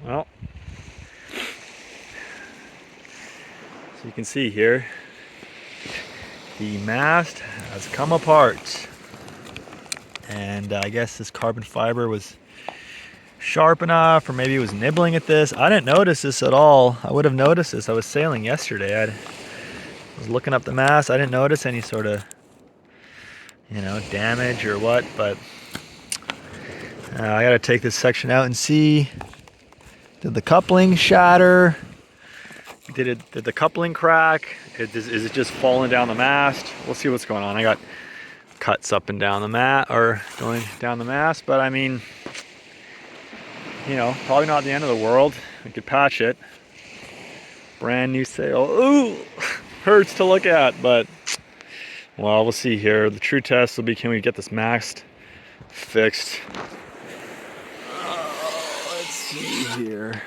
Well, so you can see here, the mast has come apart. And I guess this carbon fiber was sharp enough, or maybe it was nibbling at this. I didn't notice this at all. I would have noticed this. I was sailing yesterday. I was looking up the mast. I didn't notice any sort of, damage or what, but I gotta take this section out and see. Did the coupling shatter? Did the coupling crack? Is it just falling down the mast? We'll see what's going on. I got cuts up and down the going down the mast, but I mean, probably not the end of the world. We could patch it. Brand new sail. Ooh, hurts to look at, but well, we'll see here. The true test will be, can we get this mast fixed? Let's see here.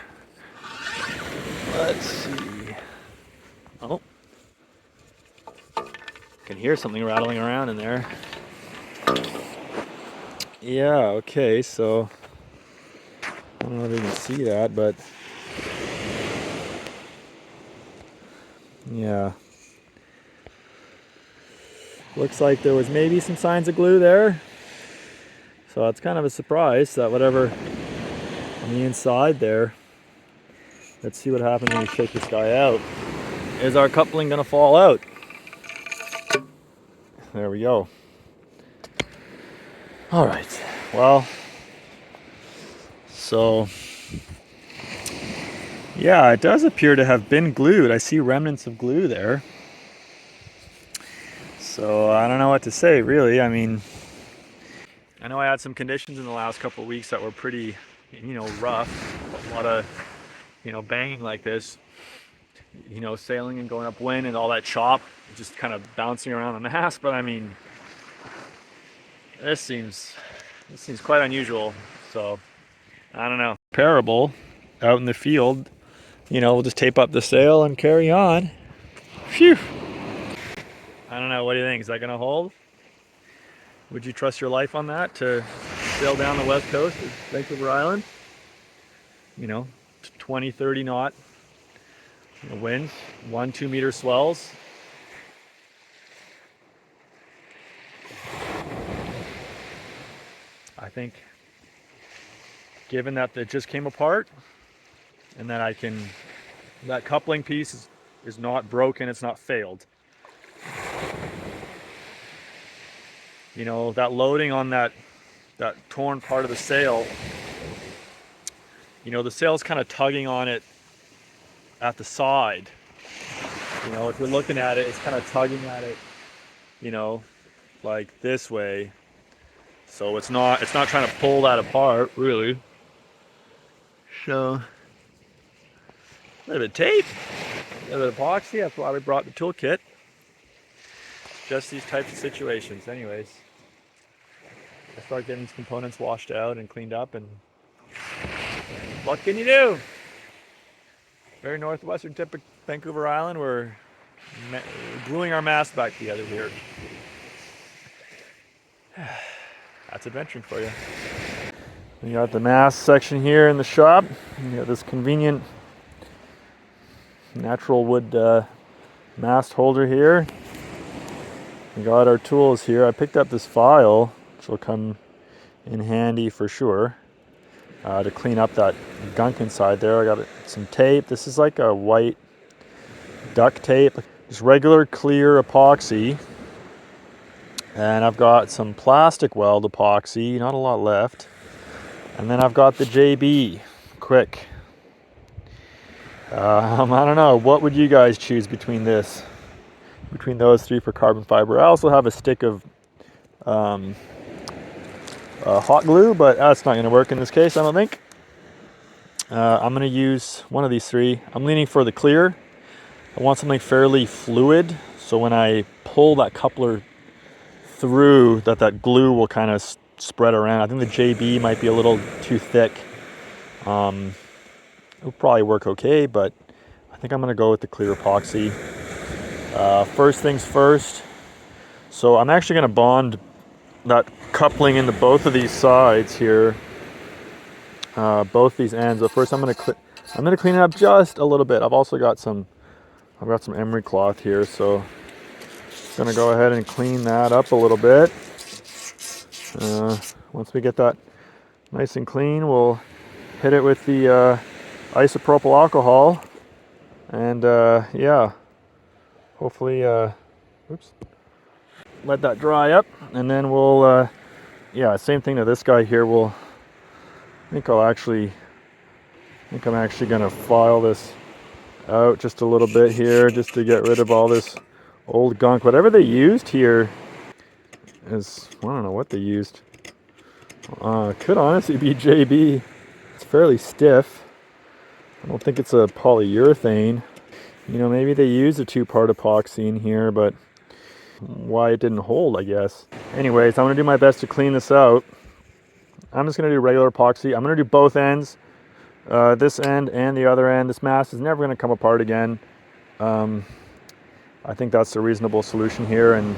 Let's see. Oh, can hear something rattling around in there. Yeah, okay, so I don't know if you can see that, but yeah. Looks like there was maybe some signs of glue there. So it's kind of a surprise that whatever on the inside there, let's see what happens when we shake this guy out. Is our coupling gonna fall out? There we go. All right, well, so yeah, it does appear to have been glued. I see remnants of glue there. So I don't know what to say, really. I mean, I know I had some conditions in the last couple of weeks that were pretty, rough. A lot of, banging like this. Sailing and going upwind and all that chop, just kind of bouncing around the mast. But I mean, this seems quite unusual. So I don't know. Parable out in the field, we'll just tape up the sail and carry on. Phew. I don't know. What do you think? Is that going to hold? Would you trust your life on that to sail down the west coast of Vancouver Island? 20, 30 knot winds, 1-2 meter swells. I think, given that it just came apart and that that coupling piece is not broken, it's not failed. That loading on that torn part of the sail, the sail's kind of tugging on it at the side. If you're looking at it, it's kind of tugging at it, like this way. So it's not trying to pull that apart, really. So, a little bit of tape, a little bit of epoxy. That's why we brought the toolkit. Just these types of situations. Anyways, I start getting these components washed out and cleaned up, and what can you do? Very northwestern tip of Vancouver Island, we're gluing our mast back together here. That's adventuring for you. You got the mast section here in the shop. You got this convenient natural wood mast holder here. We got our tools here. I picked up this file, which will come in handy for sure, to clean up that gunk inside there. I got some tape. This is like a white duct tape, just regular clear epoxy. And I've got some plastic weld epoxy, not a lot left. And then I've got the JB Quick. I don't know, what would you guys choose between those three for carbon fiber? I also have a stick of hot glue, but that's not going to work in this case, I don't think. I'm going to use one of these three. I'm leaning for the clear. I want something fairly fluid, so when I pull that coupler through, that glue will kind of spread around. I think the JB might be a little too thick. It'll probably work okay, but I think I'm going to go with the clear epoxy. First things first, so I'm actually going to bond that coupling into both of these sides here both these ends. But first I'm gonna clean it up just a little bit. I've got some emery cloth here, so I'm gonna go ahead and clean that up a little bit. Once we get that nice and clean, we'll hit it with the isopropyl alcohol, and yeah, hopefully let that dry up, and then we'll yeah, same thing to this guy here. I think I'm actually gonna file this out just a little bit here, just to get rid of all this old gunk. Whatever they used here is, I don't know what they used. Could honestly be JB. It's fairly stiff. I don't think it's a polyurethane. You know, maybe they used a 2-part epoxy in here, but why it didn't hold, I guess. Anyways, I'm gonna do my best to clean this out. I'm just gonna do regular epoxy. I'm gonna do both ends, this end and the other end. This mast is never gonna come apart again. I think that's a reasonable solution here. And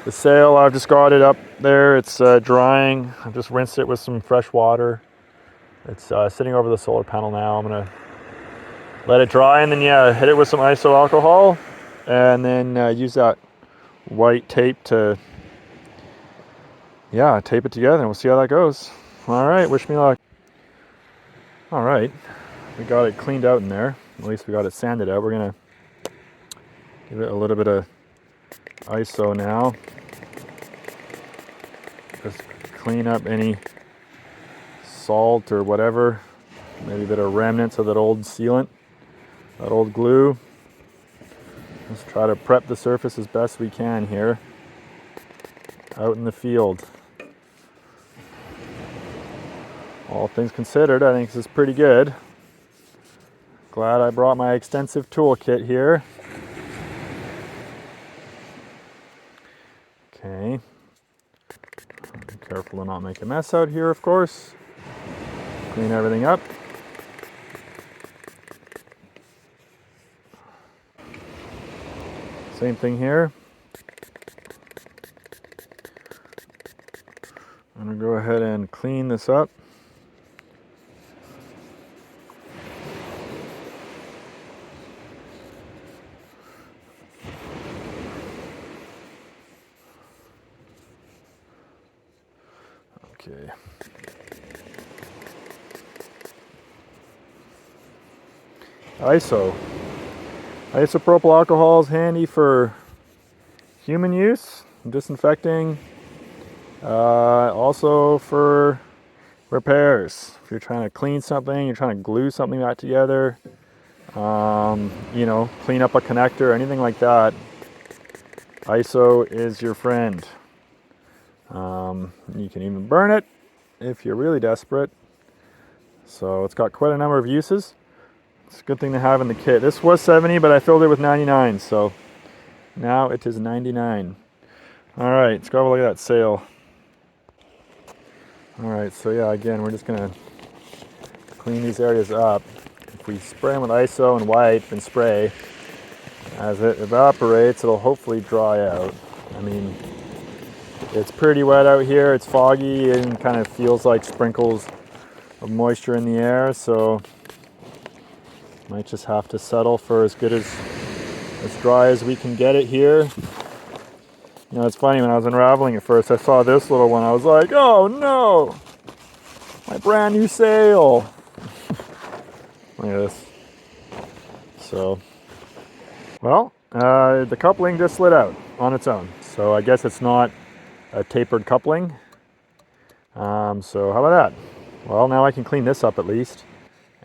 the sail, I've just got it up there. It's drying. I've just rinsed it with some fresh water. It's sitting over the solar panel now. I'm gonna let it dry, and then yeah, hit it with some iso alcohol, and then use that white tape to tape it together, and we'll see how that goes. All right, wish me luck. All right, we got it cleaned out in there. At least we got it sanded out. We're gonna give it a little bit of iso now. Just clean up any salt or whatever, maybe a bit of remnants of that old sealant, that old glue. Let's try to prep the surface as best we can here out in the field. All things considered, I think this is pretty good. Glad I brought my extensive toolkit here. Okay. Be careful to not make a mess out here, of course. Clean everything up. Same thing here. I'm going to go ahead and clean this up. Okay. Isopropyl alcohol is handy for human use, disinfecting, also for repairs. If you're trying to clean something, you're trying to glue something back together, you know, clean up a connector, anything like that, iso is your friend. You can even burn it if you're really desperate. So it's got quite a number of uses. It's a good thing to have in the kit. This was 70, but I filled it with 99, so now it is 99. All right, let's go have a look at that sail. All right, so yeah, again, we're just gonna clean these areas up. If we spray them with iso and wipe and spray, as it evaporates, it'll hopefully dry out. I mean, it's pretty wet out here. It's foggy and kind of feels like sprinkles of moisture in the air, so might just have to settle for as dry as we can get it here. You know, it's funny, when I was unraveling it first, I saw this little one. I was like, oh no, my brand new sail. Look at this. So, well, the coupling just slid out on its own. So I guess it's not a tapered coupling. So how about that? Well, now I can clean this up at least.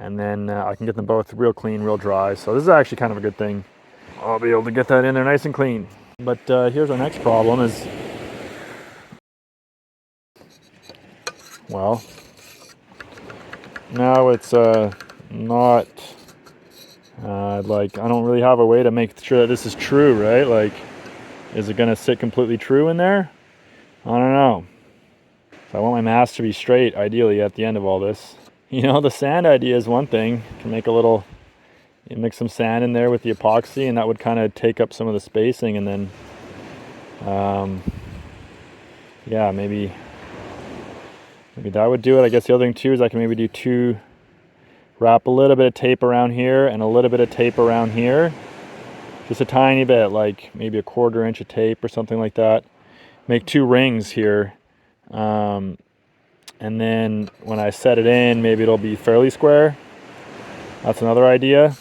And then I can get them both real clean, real dry. So this is actually kind of a good thing. I'll be able to get that in there nice and clean. But here's our next problem is, well, now it's not, like, I don't really have a way to make sure that this is true, right? Like, is it gonna sit completely true in there? I don't know. So I want my mast to be straight, ideally, at the end of all this. You know, the sand idea is one thing. You can make you mix some sand in there with the epoxy, and that would kind of take up some of the spacing, and then, yeah, maybe maybe that would do it. I guess the other thing too is I can maybe do wrap a little bit of tape around here and a little bit of tape around here. Just a tiny bit, like maybe a 1/4 inch of tape or something like that. Make 2 rings here. And then when I set it in, maybe it'll be fairly square. That's another idea.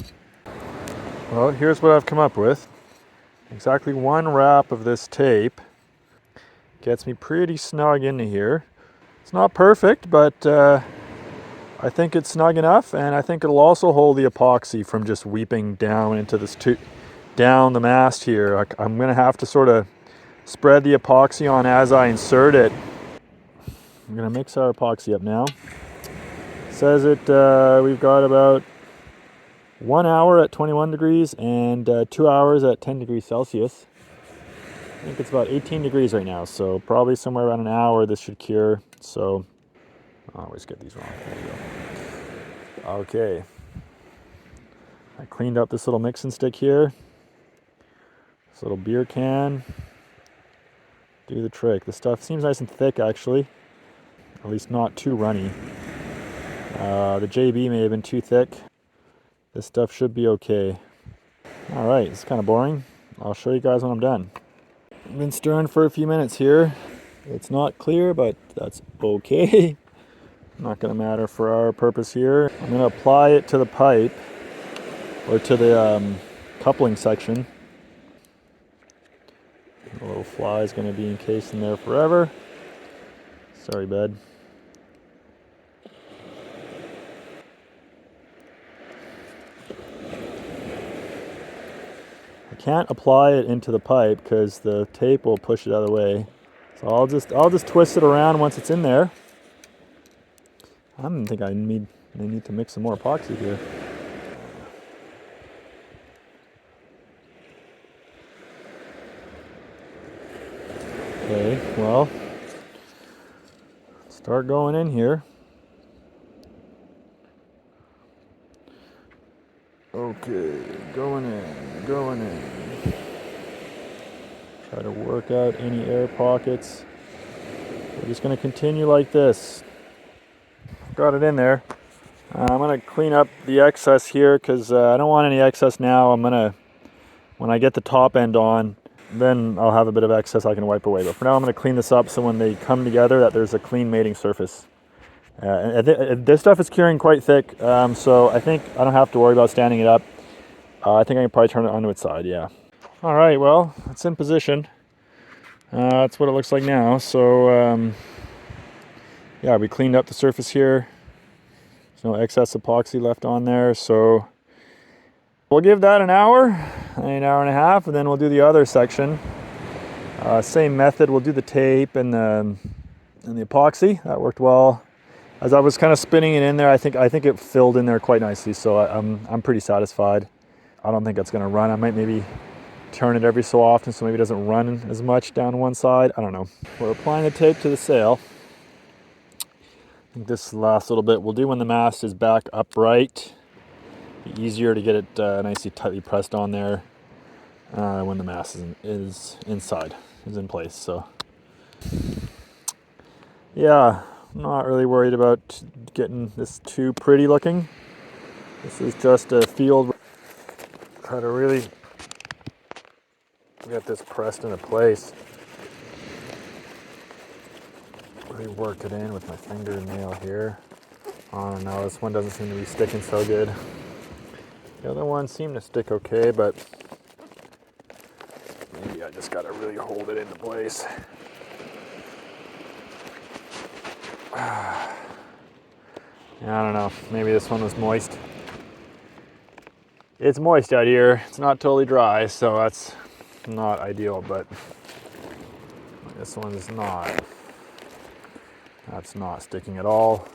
Well, here's what I've come up with. Exactly 1 wrap of this tape gets me pretty snug into here. It's not perfect, but I think it's snug enough, and I think it'll also hold the epoxy from just weeping down into this down the mast here. I'm gonna have to sort of spread the epoxy on as I insert it. I'm gonna mix our epoxy up now. It says we've got about 1 hour at 21 degrees and 2 hours at 10 degrees Celsius. I think it's about 18 degrees right now, so probably somewhere around an hour this should cure. So I always get these wrong. There we go. Okay. I cleaned up this little mixing stick here. This little beer can. Do the trick. This stuff seems nice and thick actually. At least not too runny. The JB may have been too thick. This stuff should be okay. Alright, it's kind of boring. I'll show you guys when I'm done. I've been stirring for a few minutes here. It's not clear, but that's okay. Not going to matter for our purpose here. I'm going to apply it to the pipe, or to the coupling section. The little fly is going to be encased in there forever. Sorry, bud. I can't apply it into the pipe because the tape will push it out of the way. So I'll just twist it around once it's in there. I don't think I need to mix some more epoxy here. Okay, well, start going in here. Okay, going in. Try to work out any air pockets. We're just going to continue like this. Got it in there. I'm going to clean up the excess here because I don't want any excess now. When I get the top end on, then I'll have a bit of excess I can wipe away. But for now, I'm going to clean this up so when they come together that there's a clean mating surface. This stuff is curing quite thick, so I think I don't have to worry about standing it up. I think I can probably turn it onto its side, yeah. All right, well, it's in position. That's what it looks like now. So, yeah, we cleaned up the surface here. There's no excess epoxy left on there, so we'll give that an hour and a half, and then we'll do the other section. Same method, we'll do the tape and the epoxy. That worked well. As I was kind of spinning it in there, I think it filled in there quite nicely, so I'm pretty satisfied. I don't think it's going to run. I might maybe turn it every so often so maybe it doesn't run as much down one side. I don't know. We're applying the tape to the sail. I think this last little bit we'll do when the mast is back upright. Be easier to get it nicely tightly pressed on there when the mast is in place. So yeah, I'm not really worried about getting this too pretty looking. This is just a field. Try to really get this pressed into place. Really work it in with my fingernail here. Oh no, this one doesn't seem to be sticking so good. The other one seemed to stick okay, but maybe I just gotta really hold it into place. Yeah, I don't know. Maybe this one was moist. It's moist out here. It's not totally dry, so that's not ideal, but this one is not. That's not sticking at all.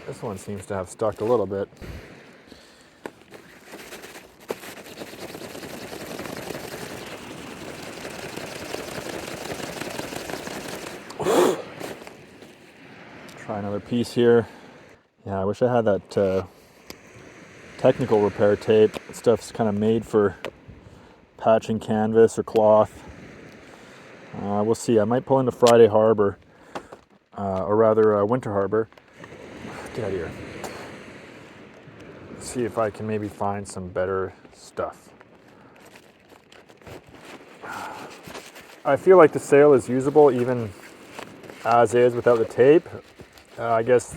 This one seems to have stuck a little bit. Try another piece here. Yeah, I wish I had that technical repair tape. That stuff's kind of made for patching canvas or cloth. We'll see. I might pull into Friday Harbor or rather Winter Harbor. Get out of here. See if I can maybe find some better stuff. I feel like the sail is usable even as is without the tape. I guess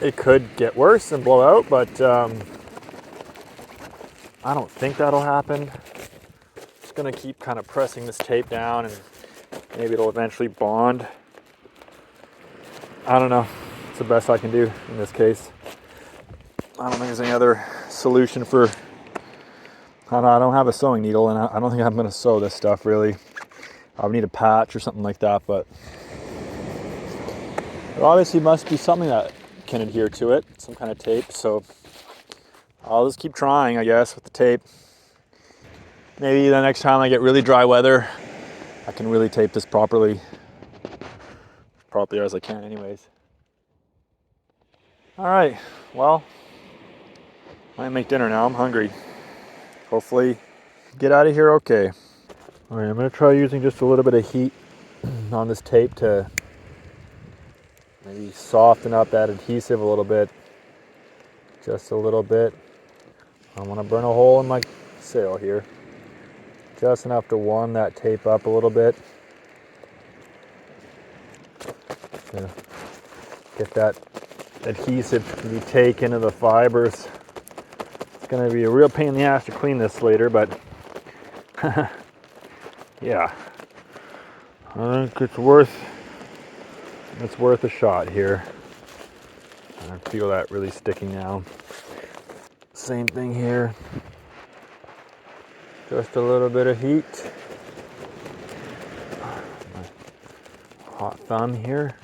it could get worse and blow out, but I don't think that'll happen. Just gonna keep kind of pressing this tape down and maybe it'll eventually bond. I don't know. It's the best I can do in this case. I don't think there's any other solution for, I don't have a sewing needle and I don't think I'm gonna sew this stuff really. I would need a patch or something like that, but there obviously must be something that can adhere to it, some kind of tape, so I'll just keep trying, I guess, with the tape. Maybe the next time I get really dry weather, I can really tape this properly as I can anyways. All right, well, I might make dinner now, I'm hungry. Hopefully get out of here okay. All right, I'm gonna try using just a little bit of heat on this tape to maybe soften up that adhesive a little bit, just a little bit. I want to burn a hole in my sail here, just enough to warm that tape up a little bit. Yeah. Get that adhesive to be taken into the fibers. It's going to be a real pain in the ass to clean this later, but yeah, I think it's worth a shot here. I feel that really sticking now. Same thing here. Just a little bit of heat. My hot thumb here.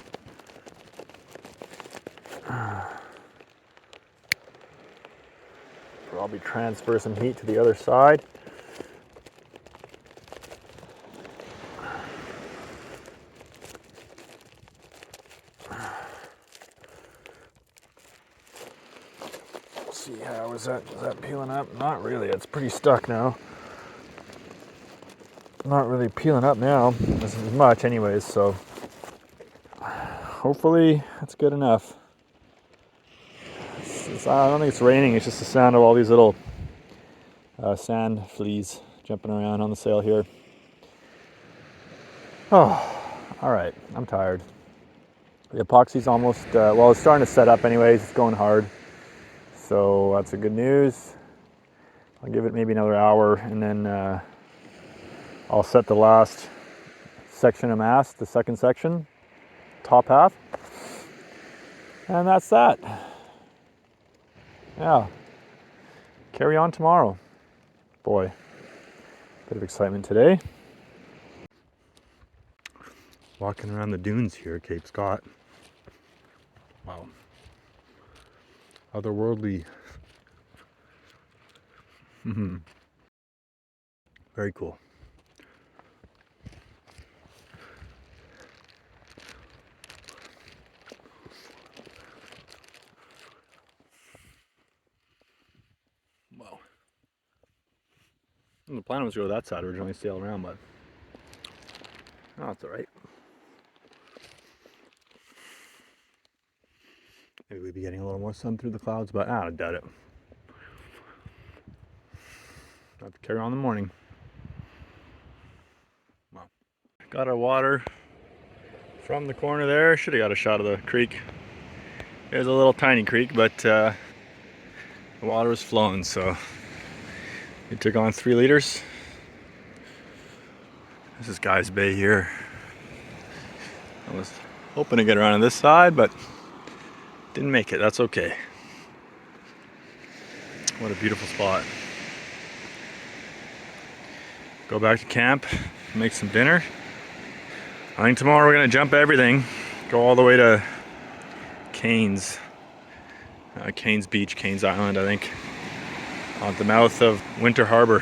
Probably transfer some heat to the other side. See how is that peeling up? Not really. It's pretty stuck now. Not really peeling up now as much anyways, so hopefully that's good enough. I don't think it's raining, it's just the sound of all these little sand fleas jumping around on the sail here. Oh, all right, I'm tired. The epoxy's almost, well, it's starting to set up anyways, it's going hard. So that's a good news. I'll give it maybe another hour and then I'll set the last section of mast, the second section, top half. And that's that. Yeah, carry on tomorrow. Boy, bit of excitement today. Walking around the dunes here at Cape Scott. Wow. Otherworldly. Very cool. Wow. The plan was to go to that side originally, sail around, but oh, that's all right. Maybe we'd be getting a little more sun through the clouds, but I doubt it. Have to carry on in the morning. Wow. Got our water from the corner there. Should have got a shot of the creek. There's a little tiny creek, but the water was flowing, so we took on 3 liters. This is Guy's Bay here. I was hoping to get around on this side, but didn't make it. That's okay. What a beautiful spot. Go back to camp, make some dinner. I think tomorrow we're gonna jump everything, go all the way to Kains Beach, Kains Island, I think, on the mouth of Winter Harbor.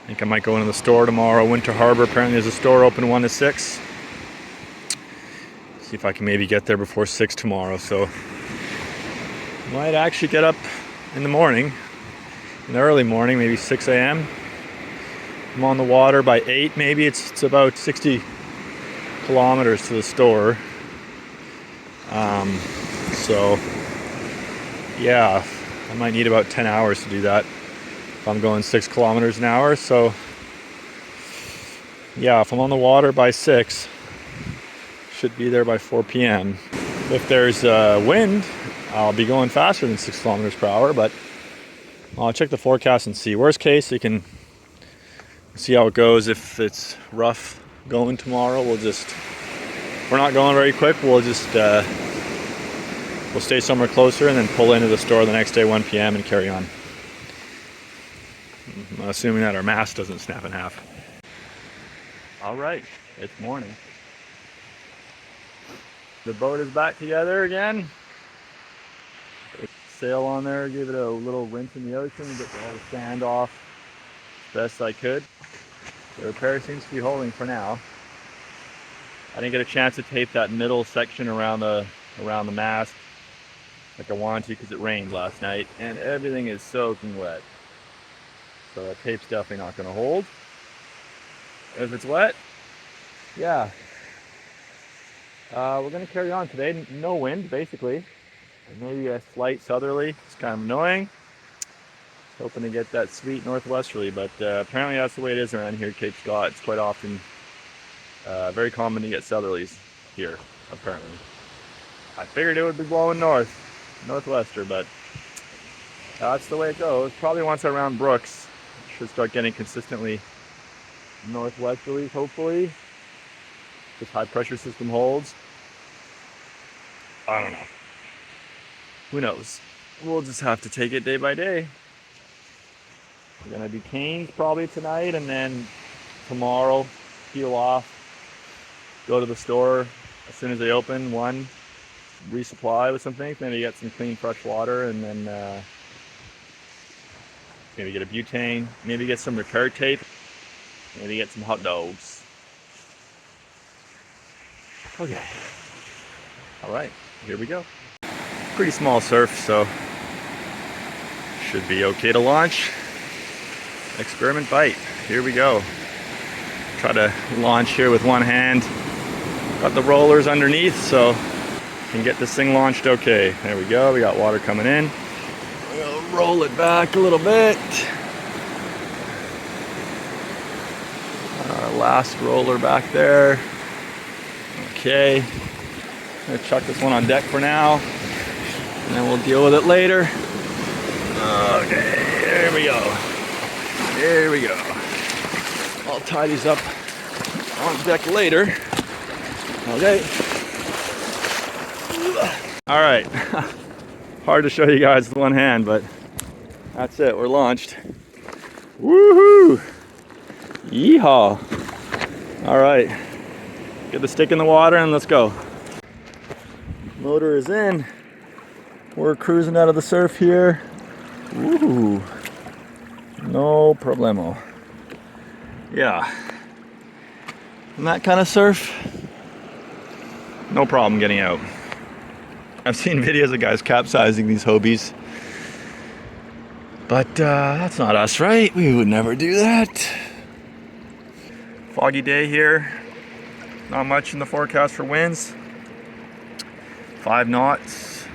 I think I might go into the store tomorrow. Winter Harbor, apparently there's a store open 1 to 6. See if I can maybe get there before 6 tomorrow. So might actually get up in the morning, in the early morning, maybe 6 a.m. I'm on the water by 8 maybe. It's about 60 kilometers to the store. So yeah, I might need about 10 hours to do that if I'm going 6 kilometers an hour. So yeah, if I'm on the water by 6, should be there by 4 p.m. If there's wind, I'll be going faster than 6 kilometers per hour, but I'll check the forecast and see. Worst case, you can see how it goes. If it's rough going tomorrow, if we're not going very quick, we'll stay somewhere closer and then pull into the store the next day 1 p.m. and carry on. I'm assuming that our mast doesn't snap in half. All right, it's morning. The boat is back together again. Sail on there, gave it a little rinse in the ocean, get all the sand off as best I could. The repair seems to be holding for now. I didn't get a chance to tape that middle section around the mast like I wanted to because it rained last night and everything is soaking wet. So that tape's definitely not going to hold. If it's wet, yeah. We're going to carry on today. No wind, basically. Maybe a slight southerly. It's kind of annoying. Hoping to get that sweet northwesterly, but apparently that's the way it is around here at Cape Scott. It's quite often very common to get southerlies here, apparently. I figured it would be blowing northwester, but that's the way it goes. Probably once around Brooks, should start getting consistently northwesterlies, hopefully. This high pressure system holds. I don't know. Who knows? We'll just have to take it day by day. We're gonna do Kains probably tonight, and then tomorrow peel off, go to the store as soon as they open, resupply with some things, maybe get some clean fresh water, and then maybe get a butane, maybe get some repair tape, maybe get some hot dogs. Okay. All right, here we go. Pretty small surf, so should be okay to launch. Experiment Bight. Here we go. Try to launch here with one hand. Got the rollers underneath, so can get this thing launched okay. There we go. We got water coming in. We'll roll it back a little bit. Last roller back there. Okay. I'm gonna chuck this one on deck for now, and then we'll deal with it later. Okay, there we go. There we go. I'll tie these up on deck later. Okay. All right. Hard to show you guys with one hand, but that's it. We're launched. Woohoo! Yeehaw! All right. Get the stick in the water and let's go. Motor is in. We're cruising out of the surf here. Ooh, no problemo. Yeah, and that kind of surf, no problem getting out. I've seen videos of guys capsizing these Hobies, but that's not us, right? We would never do that. Foggy day here. Not much in the forecast for winds. 5 knots.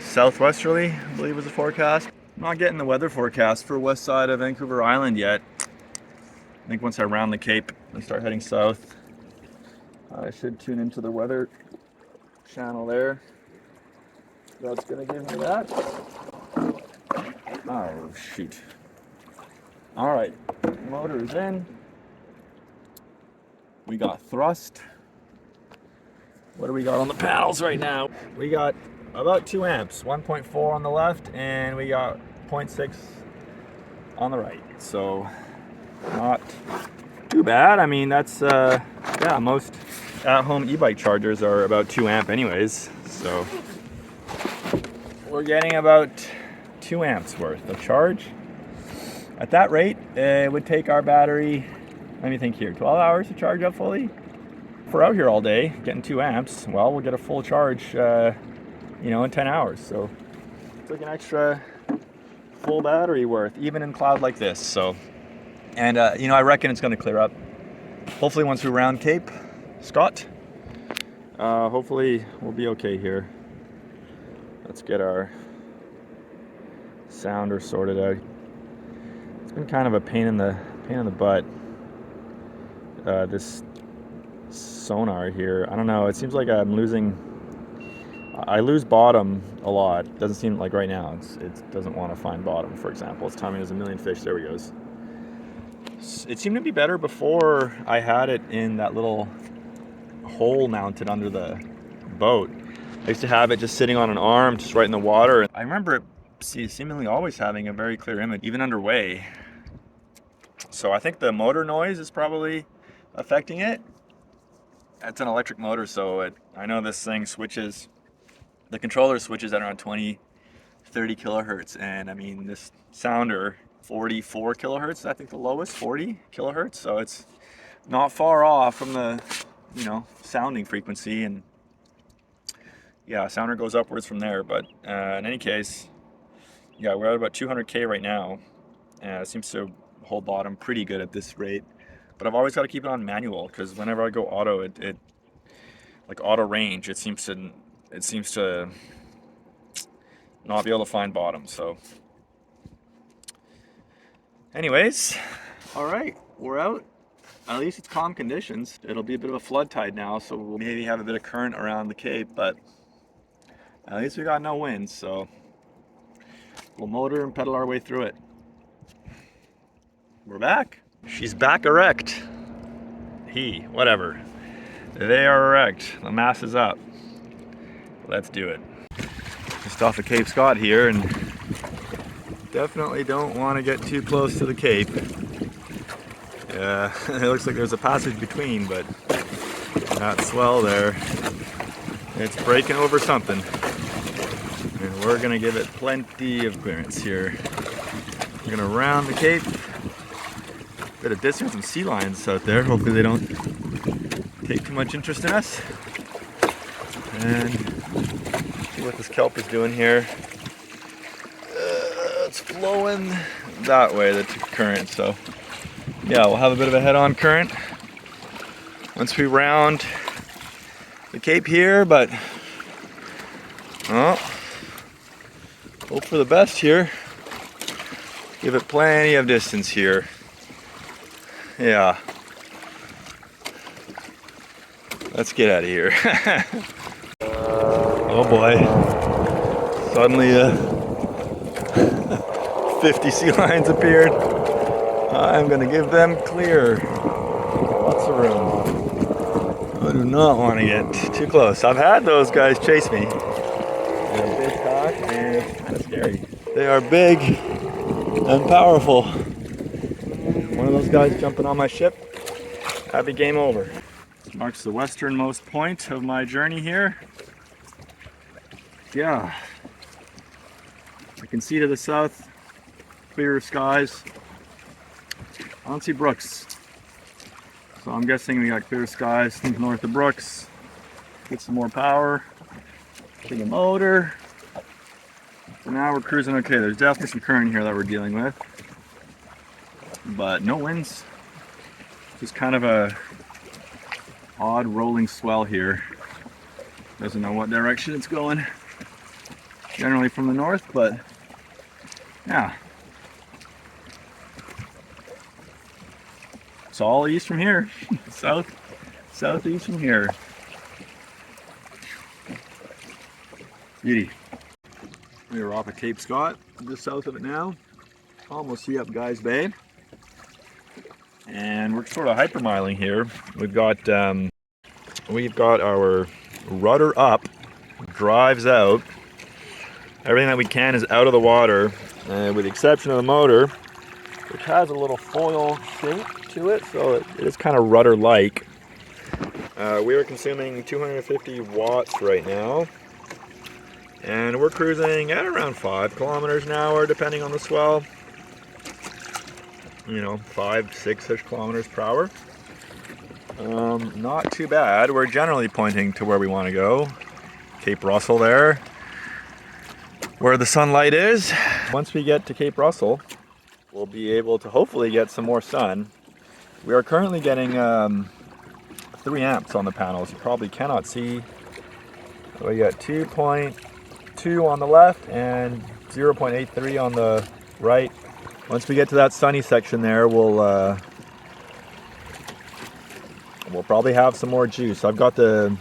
Southwesterly, I believe was the forecast. I'm not getting the weather forecast for west side of Vancouver Island yet. I think once I round the Cape and start heading south, I should tune into the weather channel there. That's gonna give me that. Oh shoot. All right, motor is in. We got thrust. What do we got on the paddles right now? We got about 2 amps, 1.4 on the left, and we got 0.6 on the right. So not too bad. I mean, that's yeah, most at-home e-bike chargers are about 2 amp anyways. So we're getting about 2 amps worth of charge. At that rate, it would take our battery, let me think here, 12 hours to charge up fully. If we're out here all day getting 2 amps, well, we'll get a full charge in 10 hours. So it's like an extra full battery worth, even in cloud like this. So, and I reckon it's going to clear up. Hopefully once we round Cape, Scott. Hopefully we'll be okay here. Let's get our sounder sorted out. It's been kind of a pain in the butt. This sonar here, I don't know, it seems like I lose bottom a lot. Doesn't seem like right now it doesn't want to find bottom, for example. It's telling me there's a million fish. There we go. It seemed to be better before I had it in that little hole mounted under the boat. I used to have it just sitting on an arm, just right in the water. I remember it seemingly always having a very clear image, even underway. So I think the motor noise is probably affecting it. It's an electric motor, so I know this thing switches, the controller switches at around 20, 30 kilohertz. And I mean, this sounder, 44 kilohertz, I think the lowest, 40 kilohertz. So it's not far off from the, sounding frequency. And yeah, sounder goes upwards from there. But in any case, yeah, we're at about 200K right now. It seems to hold bottom pretty good at this rate. But I've always got to keep it on manual, because whenever I go auto, it like auto range, it seems to not be able to find bottom. So anyways, all right, we're out. At least it's calm conditions. It'll be a bit of a flood tide now, so we'll maybe have a bit of current around the Cape, but at least we got no wind, so we'll motor and pedal our way through it. We're back. She's back erect. Whatever. They are erect. The mast is up. Let's do it. Just off of Cape Scott here, and definitely don't want to get too close to the Cape. Yeah, it looks like there's a passage between, but that swell there, it's breaking over something. And we're gonna give it plenty of clearance here. We're gonna round the Cape. Bit of distance, some sea lions out there. Hopefully they don't take too much interest in us. And see what this kelp is doing here. It's flowing that way, the current. So yeah, we'll have a bit of a head-on current once we round the Cape here, but hope for the best here. Give it plenty of distance here. Yeah. Let's get out of here. Oh boy. Suddenly 50 sea lions appeared. I'm gonna give them clear. Lots of room. I do not want to get too close. I've had those guys chase me. They're a big cock and it's kind of scary. They are big and powerful. One of those guys jumping on my ship, that'd be game over. This marks the westernmost point of my journey here. Yeah. I can see to the south, clear skies. I don't see Brooks. So I'm guessing we got clear skies. Think north of Brooks. Get some more power. Take a motor. So now we're cruising okay. There's definitely some current here that we're dealing with. But no winds. Just kind of a odd rolling swell here. Doesn't know what direction it's going. Generally from the north, but yeah. It's all east from here. Southeast from here. Beauty. We are off of Cape Scott, just south of it now. Almost see up Guys Bay. And we're sort of hypermiling here. We've got our rudder up, drives out. Everything that we can is out of the water, with the exception of the motor, which has a little foil shape to it, so it is kind of rudder-like. We are consuming 250 watts right now, and we're cruising at around 5 kilometers an hour, depending on the swell. 5, 6-ish kilometers per hour. Not too bad. We're generally pointing to where we want to go. Cape Russell there, where the sunlight is. Once we get to Cape Russell, we'll be able to hopefully get some more sun. We are currently getting 3 amps on the panels. You probably cannot see. We got 2.2 on the left and 0.83 on the right. Once we get to that sunny section there, we'll probably have some more juice. I've got the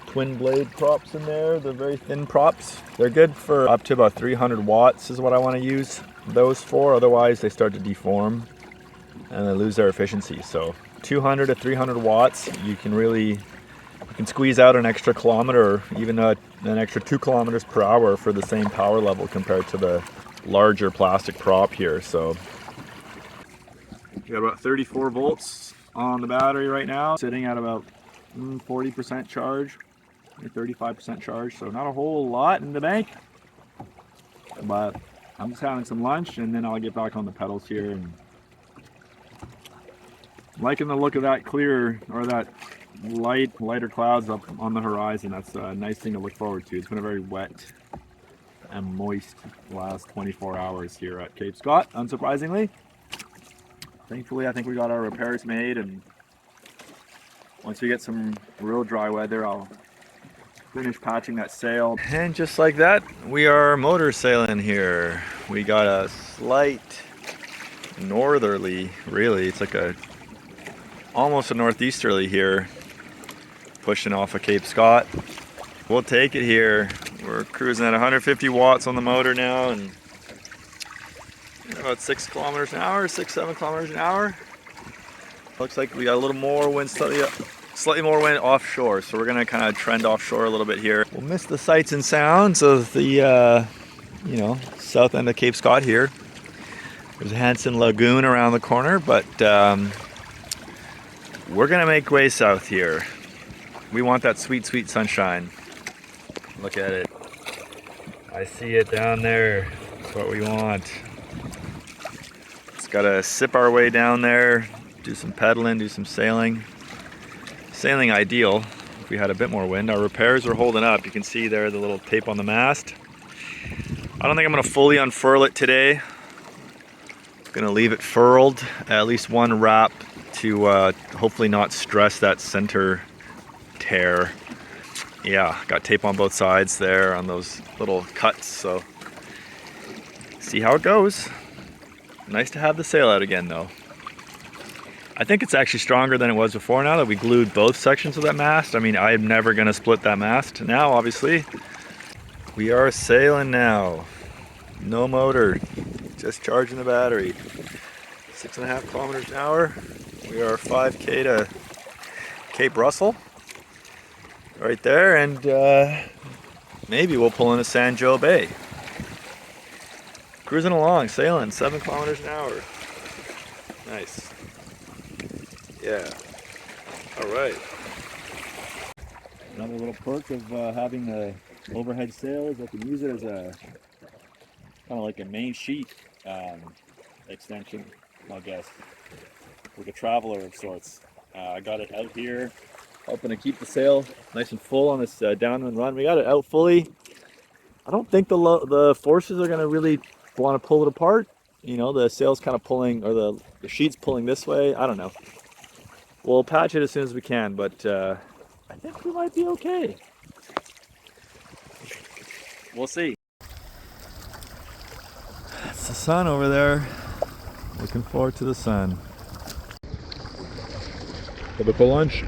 twin blade props in there, the very thin props. They're good for up to about 300 watts is what I want to use those for. Otherwise they start to deform and they lose their efficiency. So 200 to 300 watts, you can squeeze out an extra kilometer or even an extra 2 kilometers per hour for the same power level compared to the larger plastic prop here. So we got about 34 volts on the battery right now, sitting at about 40% charge, 35% charge, so not a whole lot in the bank, but I'm just having some lunch and then I'll get back on the pedals here. And I'm liking the look of that clear, or that lighter clouds up on the horizon. That's a nice thing to look forward to. It's been a very wet and moist last 24 hours here at Cape Scott, unsurprisingly. Thankfully, I think we got our repairs made, and once we get some real dry weather, I'll finish patching that sail. And just like that, we are motor sailing here. We got a slight northerly, really, it's like almost a northeasterly here, pushing off of Cape Scott. We'll take it here. We're cruising at 150 watts on the motor now, and about 6 kilometers an hour, 7 kilometers an hour. Looks like we got a little more wind, slightly more wind offshore, so we're gonna kind of trend offshore a little bit here. We'll miss the sights and sounds of the south end of Cape Scott here. There's a Hansen Lagoon around the corner, but we're gonna make way south here. We want that sweet, sweet sunshine. Look at it. I see it down there. That's what we want. Just gotta sip our way down there, do some pedaling, do some sailing. Sailing ideal if we had a bit more wind. Our repairs are holding up. You can see there the little tape on the mast. I don't think I'm gonna fully unfurl it today. I'm gonna leave it furled, at least one wrap, to hopefully not stress that center tear. Yeah, got tape on both sides there on those little cuts, so see how it goes. Nice to have the sail out again though. I think it's actually stronger than it was before now that we glued both sections of that mast. I mean, I'm never gonna split that mast now, obviously. We are sailing now. No motor, just charging the battery. 6.5 kilometers an hour. We are 5K to Cape Russell. Right there, and maybe we'll pull into San Joe Bay. Cruising along, sailing, 7 kilometers an hour. Nice. Yeah. All right. Another little perk of having the overhead sail is I can use it as a kind of like a main sheet extension, I guess, like a traveler of sorts. I got it out here, helping to keep the sail nice and full on this downwind run. We got it out fully. I don't think the forces are going to really want to pull it apart. You know, the sail's kind of pulling, or the sheet's pulling this way. I don't know. We'll patch it as soon as we can, but I think we might be okay. We'll see. It's the sun over there. Looking forward to the sun. Typical lunch.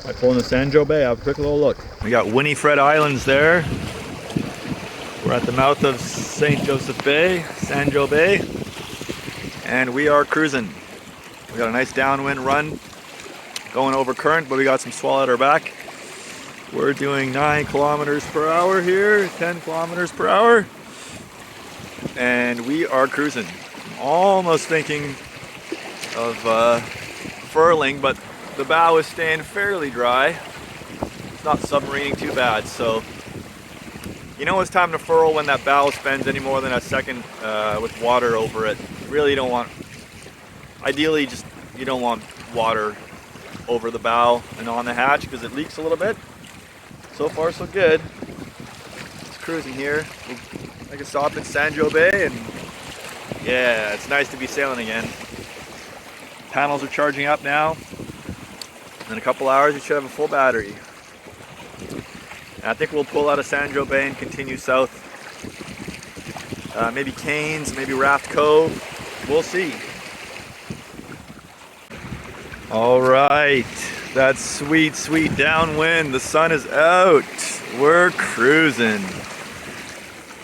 I pull into San Joe Bay. Have a quick little look. We got Winifred Islands there. We're at the mouth of St. Joseph Bay, San Joe Bay, and we are cruising. We got a nice downwind run going over current, but we got some swell at our back. We're doing 9 kilometers per hour here, 10 kilometers per hour, and we are cruising. I'm almost thinking of furling, but the bow is staying fairly dry. It's not submarining too bad, so you know it's time to furl when that bow spends any more than a second with water over it. You really don't want, ideally just, you don't want water over the bow and on the hatch because it leaks a little bit. So far so good. Just cruising here. I can stop in San Joe Bay and Yeah, it's nice to be sailing again. Panels are charging up now. In a couple hours, we should have a full battery. And I think we'll pull out of Sandro Bay and continue south. Maybe Kains, maybe Raft Cove. We'll see. All right, that's sweet, sweet downwind. The sun is out. We're cruising.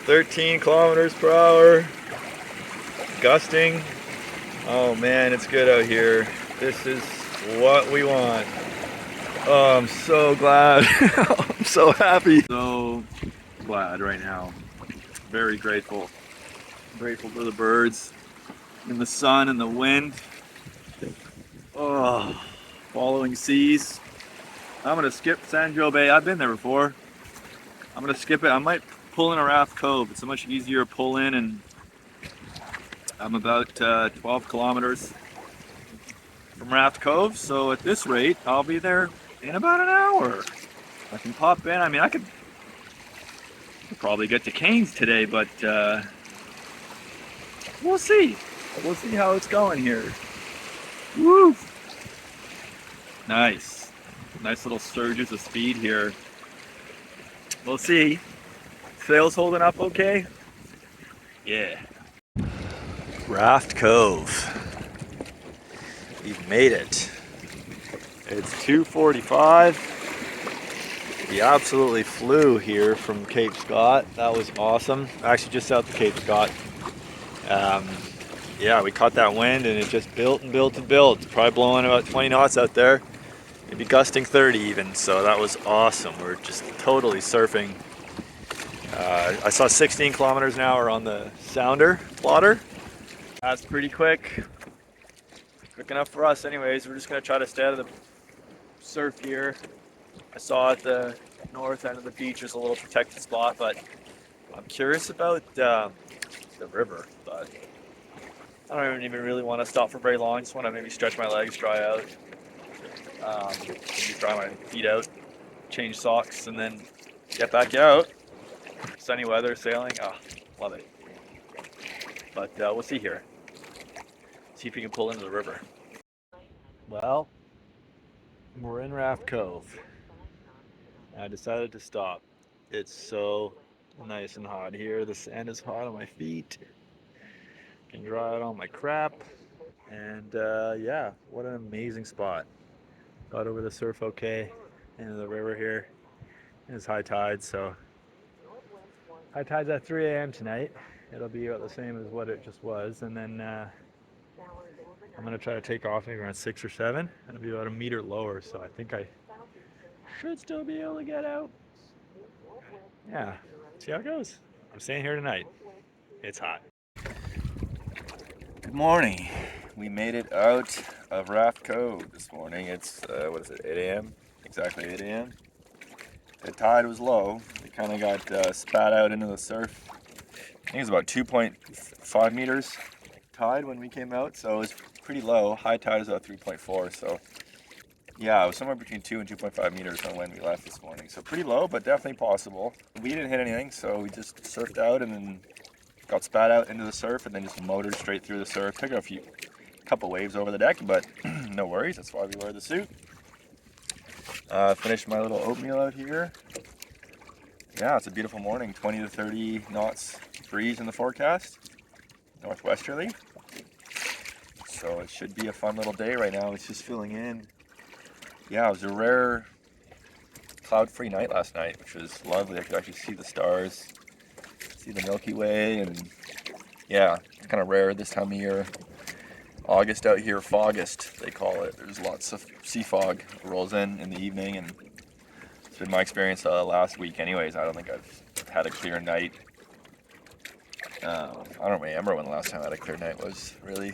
13 kilometers per hour. Gusting. Oh man, it's good out here. This is what we want. Oh, I'm so glad. I'm so happy. So glad right now. Very grateful. Grateful for the birds and the sun and the wind. Oh, following seas. I'm gonna skip Sandro Bay. I've been there before. I'm gonna skip it. I might pull in a Raft Cove. It's a much easier pull in, and I'm about 12 kilometers from Raft Cove. So at this rate, I'll be there in about an hour. I can pop in. I mean, I could probably get to Kains today, but we'll see. We'll see how it's going here. Woo! Nice. Nice little surges of speed here. We'll see. Sails holding up okay? Yeah. Raft Cove. We've made it. It's 2:45. We absolutely flew here from Cape Scott. That was awesome. Actually, just south of Cape Scott. Yeah, we caught that wind and it just built and built and built. It's probably blowing about 20 knots out there. Maybe gusting 30 even. So that was awesome. We're just totally surfing. I saw 16 kilometers an hour on the sounder plotter. That's pretty quick. Quick enough for us anyways. We're just gonna try to stay out of the surf here. I saw at the north end of the beach there's a little protected spot, but I'm curious about the river. But I don't even really want to stop for very long. Just want to maybe stretch my legs, dry out, maybe dry my feet out, change socks, and then get back out. Sunny weather, sailing, oh, love it. But we'll see here. See if we can pull into the river. Well, we're in Raft Cove. I decided to stop. It's so nice and hot here. The sand is hot on my feet. Can dry out all my crap. And yeah, what an amazing spot. Got over the surf okay into the river here. It's high tide, so high tide's at 3 a.m. tonight. It'll be about the same as what it just was, and then I'm gonna try to take off maybe around 6 or 7. It'll be about a meter lower, so I think I should still be able to get out. Yeah, see how it goes. I'm staying here tonight. It's hot. Good morning. We made it out of Raft Cove this morning. It's, what is it, 8 a.m.? Exactly 8 a.m. The tide was low. We kind of got spat out into the surf. I think it was about 2.5 meters tide when we came out, so it was pretty low. High tide is about 3.4, so yeah, it was somewhere between 2 and 2.5 meters on when we left this morning. So pretty low, but definitely possible. We didn't hit anything, so we just surfed out and then got spat out into the surf and then just motored straight through the surf. Took a couple waves over the deck, but no worries, that's why we wear the suit. Finished my little oatmeal out here. Yeah, it's a beautiful morning. 20 to 30 knots breeze in the forecast, northwesterly. So it should be a fun little day right now. It's just filling in. Yeah, it was a rare cloud-free night last night, which was lovely. I could actually see the stars, see the Milky Way, and yeah, it's kind of rare this time of year. August out here, Fogust, they call it. There's lots of sea fog rolls in the evening, and it's been my experience last week anyways. I don't think I've had a clear night. I don't remember when the last time I had a clear night was, really.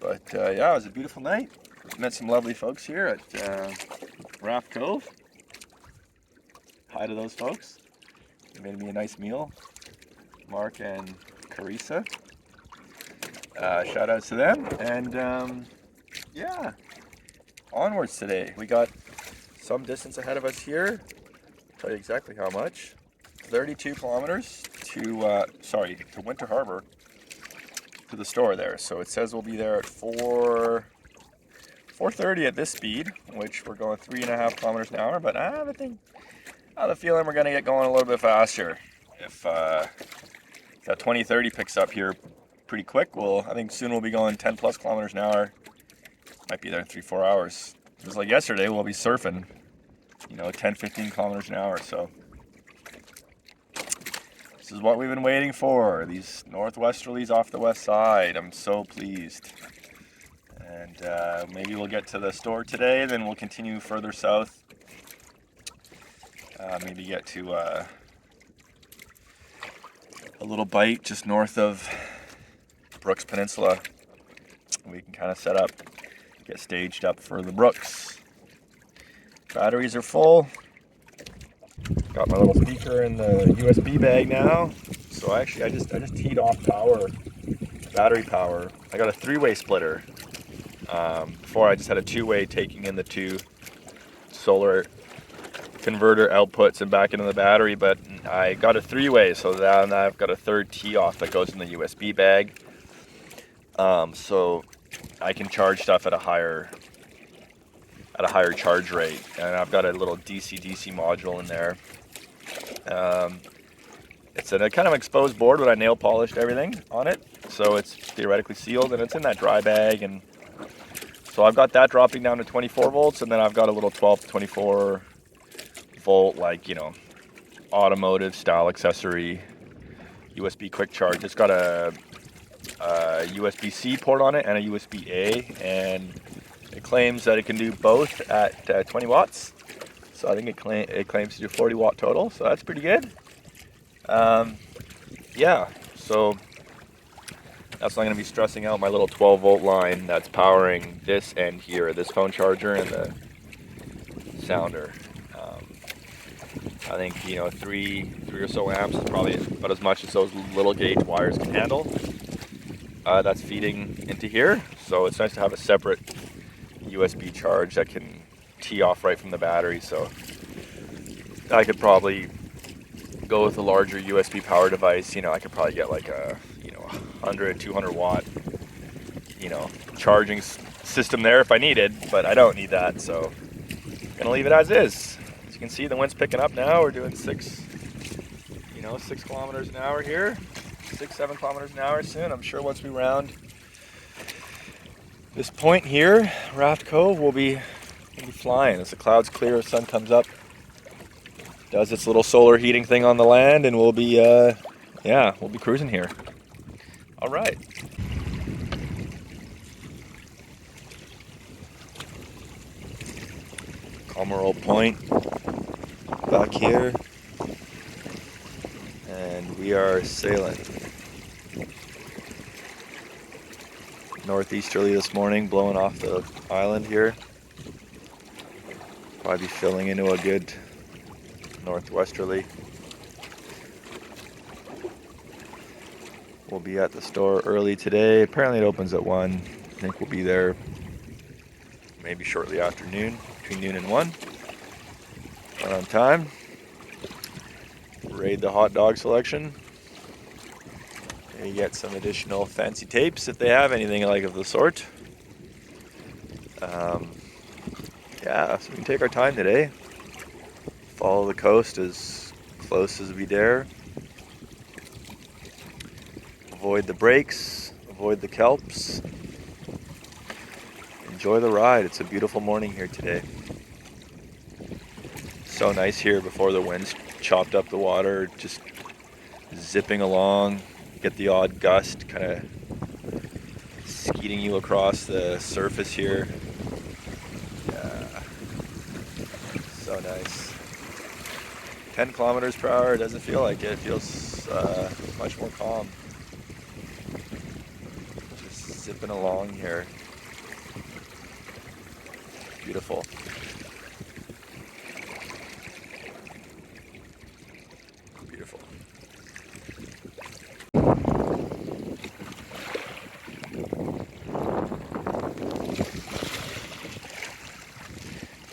But yeah, it was a beautiful night. Met some lovely folks here at Raft Cove. Hi to those folks. They made me a nice meal. Mark and Carissa. Shout outs to them. And yeah, onwards today. We got some distance ahead of us here. I'll tell you exactly how much. 32 kilometers to Winter Harbor. to the store there. So it says we'll be there at 4:30 at this speed, which we're going 3.5 kilometers an hour. But I have a feeling we're gonna get going a little bit faster. If that 2030 picks up here pretty quick, I think soon we'll be going 10 plus kilometers an hour. Might be there in 3-4 hours. Just like yesterday, we'll be surfing, 10-15 kilometers an hour. So this is what we've been waiting for. These northwesterlies off the west side. I'm so pleased. And maybe we'll get to the store today, then we'll continue further south. Maybe get to a little bight just north of Brooks Peninsula. We can kind of set up, get staged up for the Brooks. Batteries are full. Got my little speaker in the USB bag now. So I just teed off battery power. I got a 3-way splitter. Before I just had a 2-way taking in the 2 solar converter outputs and back into the battery, but I got a 3-way, so now I've got a third tee off that goes in the USB bag. So I can charge stuff at a higher charge rate, and I've got a little DC module in there. It's a kind of exposed board, but I nail polished everything on it, so it's theoretically sealed, and it's in that dry bag. And so I've got that dropping down to 24 volts, and then I've got a little 12 to 24 volt, automotive style accessory USB quick charge. It's got a USB-C port on it and a USB-A, and it claims that it can do both at 20 watts. So I think it claims to do 40 watt total, so that's pretty good. Yeah, so that's not going to be stressing out my little 12 volt line that's powering this end here, this phone charger and the sounder. I think 3 or so amps is probably about as much as those little gauge wires can handle. That's feeding into here, so it's nice to have a separate USB charge that can tee off right from the battery. So I could probably go with a larger USB power device. I could probably get like a 100-200 watt charging system there if I needed, but I don't need that, so I'm gonna leave it as is. As you can see, the wind's picking up now. We're doing 6 kilometers an hour here, 6-7 kilometers an hour soon. I'm sure once we round this point here, Raft Cove, we'll be flying. As the clouds clear, the sun comes up, does its little solar heating thing on the land, and we'll be cruising here. All right. Comerald Point back here, and we are sailing northeasterly this morning, blowing off the island here. Probably be filling into a good northwesterly. We'll be at the store early today. Apparently it opens at 1. I think we'll be there maybe shortly after noon, between noon and 1. Right on time. Raid the hot dog selection. Maybe get some additional fancy tapes if they have anything like of the sort. Yeah, so we can take our time today. Follow the coast as close as we dare. Avoid the breaks, avoid the kelps. Enjoy the ride. It's a beautiful morning here today. So nice here before the wind's chopped up the water, just zipping along. Get the odd gust kind of skeeting you across the surface here. Yeah, so nice. 10 kilometers per hour, doesn't feel like it. It feels much more calm. Just zipping along here. Beautiful. Beautiful.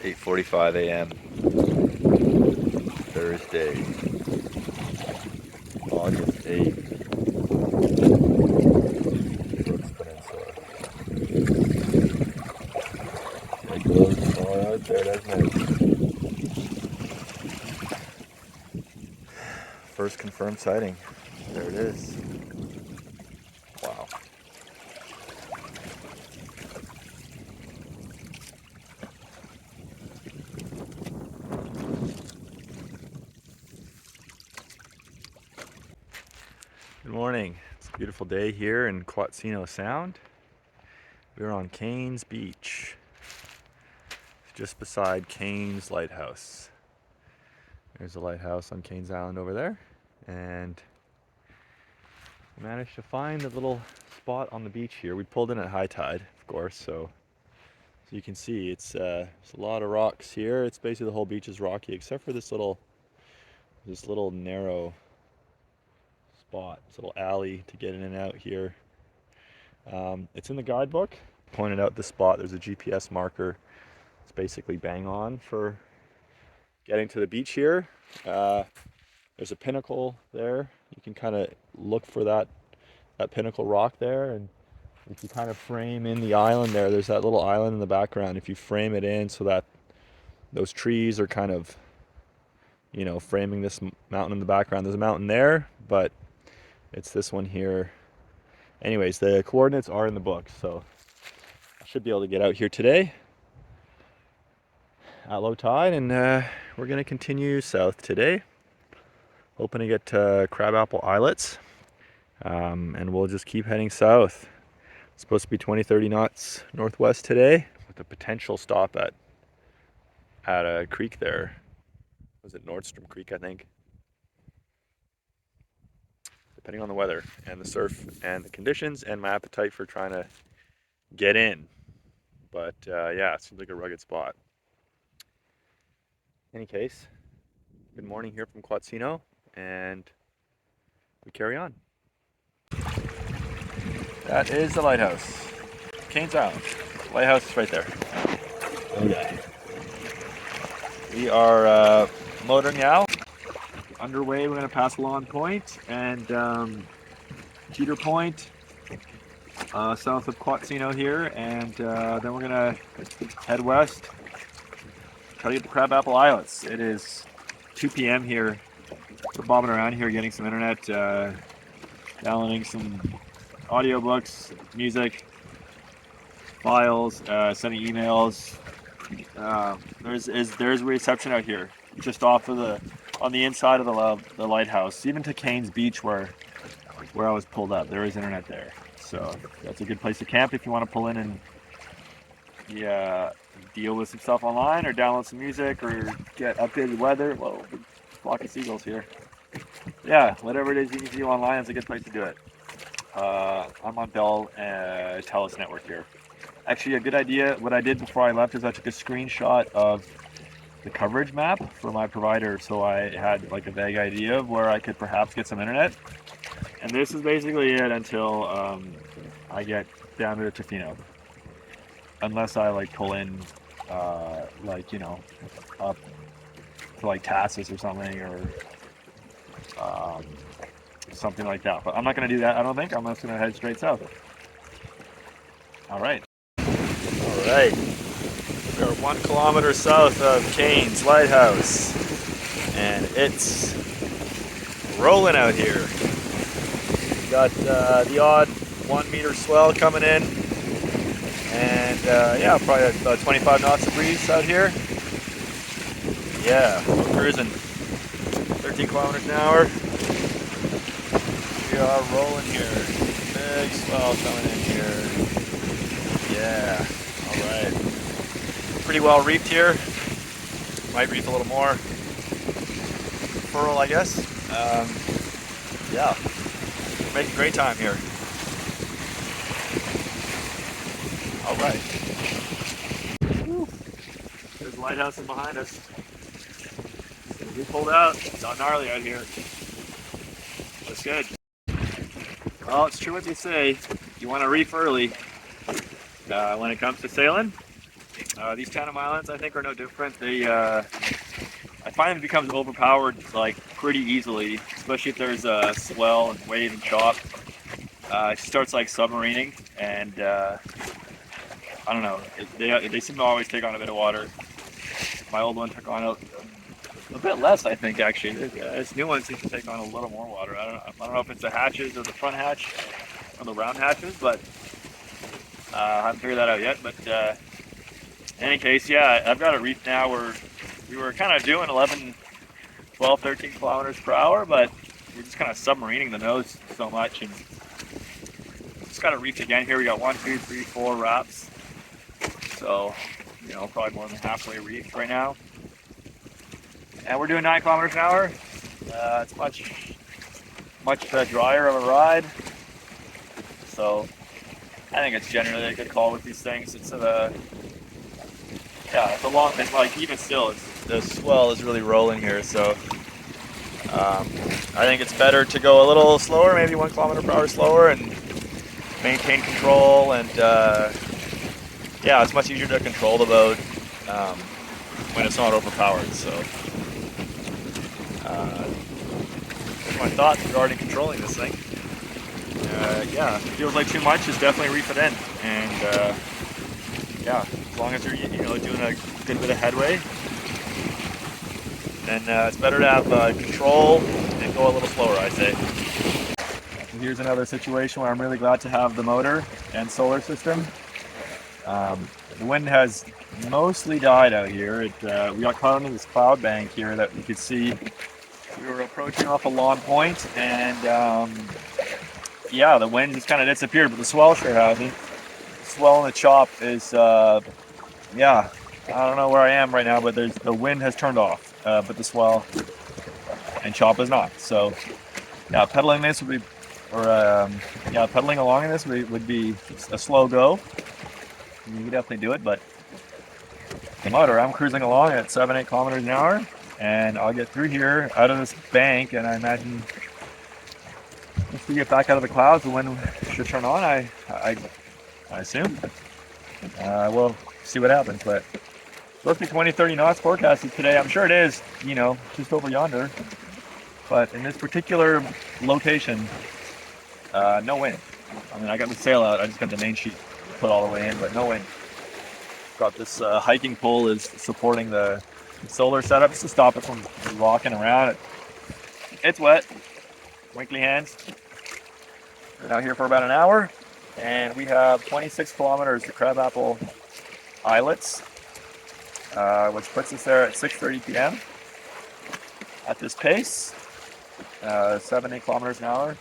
.45 a.m. Thursday, August 8th. there, doesn't it? First confirmed sighting. There it is. Wow. Good morning. It's a beautiful day here in Quatsino Sound. We're on Kains Beach, just beside Kains Lighthouse. There's a lighthouse on Kains Island over there, and we managed to find a little spot on the beach here. We pulled in at high tide, of course, so you can see it's a lot of rocks here. It's basically the whole beach is rocky except for this little narrow spot, this little alley to get in and out here. It's in the guidebook. Pointed out the spot. There's a GPS marker. It's basically bang on for getting to the beach here. There's a pinnacle there. You can kind of look for that pinnacle rock there, and if you kind of frame in the island there's that little island in the background. If you frame it in so that those trees are kind of, framing this mountain in the background. There's a mountain there, but it's this one here. Anyways, the coordinates are in the book, so I should be able to get out here today at low tide, and we're going to continue south today, hoping to get to crabapple islets, and we'll just keep heading south. It's supposed to be 20-30 knots northwest today, with a potential stop at a creek there. Was it Nordstrom Creek, I think? Depending on the weather and the surf and the conditions and my appetite for trying to get in. But yeah, it seems like a rugged spot. In any case, good morning here from Quatsino, and we carry on. That is the lighthouse. Kains Island. Lighthouse is right there. Okay. We are motoring now. Underway, we're going to pass Lawn Point and Teeter Point, south of Quatsino here, and then we're going to head west, try to get to Crabapple Islets. It is 2 p.m. here. We're bobbing around here getting some internet, downloading some audiobooks, music, files, sending emails. There's reception out here, just off of on the inside of the lighthouse. Even to Kains Beach, where I was pulled up, there is internet there. So that's a good place to camp if you want to pull in and deal with some stuff online, or download some music, or get updated weather. Whoa, big flock of seagulls here. Yeah, whatever it is you can do online, it's a good place to do it. I'm on Bell Telus network here. Actually, a good idea. What I did before I left is I took a screenshot of the coverage map for my provider, so I had like a vague idea of where I could perhaps get some internet. And this is basically it until I get down to Tofino, unless I like pull in up to like Tassus or something, or something like that. But I'm not going to do that, I don't think. I'm just going to head straight south. All right. We are 1 kilometer south of Kains Lighthouse, and it's rolling out here. We got the odd 1 meter swell coming in, and yeah, probably about 25 knots of breeze out here. Yeah, we're cruising 13 kilometers an hour. We are rolling here. Big swell coming in here. Yeah. Alright, pretty well reefed here. Might reef a little more. Furl, I guess. Yeah, we're making great time here. Alright. There's the lighthouse behind us. We pulled out. It's all gnarly out here. Looks good. Well, it's true what they say. You want to reef early. When it comes to sailing, these Tandem Islands, I think, are no different. I find it becomes overpowered like pretty easily, especially if there's a swell and wave and chop. It starts like submarining, and I don't know. They seem to always take on a bit of water. My old one took on a bit less, I think, actually. This new one seems to take on a little more water. I don't know if it's the hatches or the front hatch or the round hatches, but I haven't figured that out yet. But in any case, yeah, I've got a reef now where we were kind of doing 11, 12, 13 kilometers per hour, but we're just kind of submarining the nose so much. And just got a reef again here. We got 1, 2, 3, 4 wraps. So, you know, probably more than halfway reefed right now. And we're doing 9 kilometers an hour. It's much drier of a ride. So I think it's generally a good call with these things. It's it's like, even still, the swell is really rolling here. So I think it's better to go a little slower, maybe 1 kilometer per hour slower, and maintain control. And yeah, it's much easier to control the boat when it's not overpowered. So here's my thoughts regarding controlling this thing. Yeah, if it feels like too much, just definitely reef it in. And yeah, as long as you're doing a good bit of headway, then it's better to have control and go a little slower, I say. So here's another situation where I'm really glad to have the motor and solar system. The wind has mostly died out here. We got caught under this cloud bank here that we could see. We were approaching off a lawn point, and yeah, the wind just kind of disappeared, but the swell sure hasn't. The swell in the chop is, yeah, I don't know where I am right now, but the wind has turned off, but the swell and chop is not. So yeah, pedaling this would be, yeah, pedaling along in this would be a slow go. You can definitely do it, but the motor, I'm cruising along at 7, 8 kilometers an hour, and I'll get through here out of this bank, and I imagine once we get back out of the clouds, the wind should turn on, I assume. We'll see what happens, but supposed to be 20, 30 knots forecasted today. I'm sure it is, just over yonder, but in this particular location, no wind. I mean, I got the sail out, I just got the main sheet put all the way in, but no wind. Got this hiking pole is supporting the solar setup just to stop it from rocking around. It's wet. Winkly hands. Been out here for about an hour, and we have 26 kilometers to Crabapple Islets, which puts us there at 6:30 p.m. at this pace, 7, 8 kilometers an hour.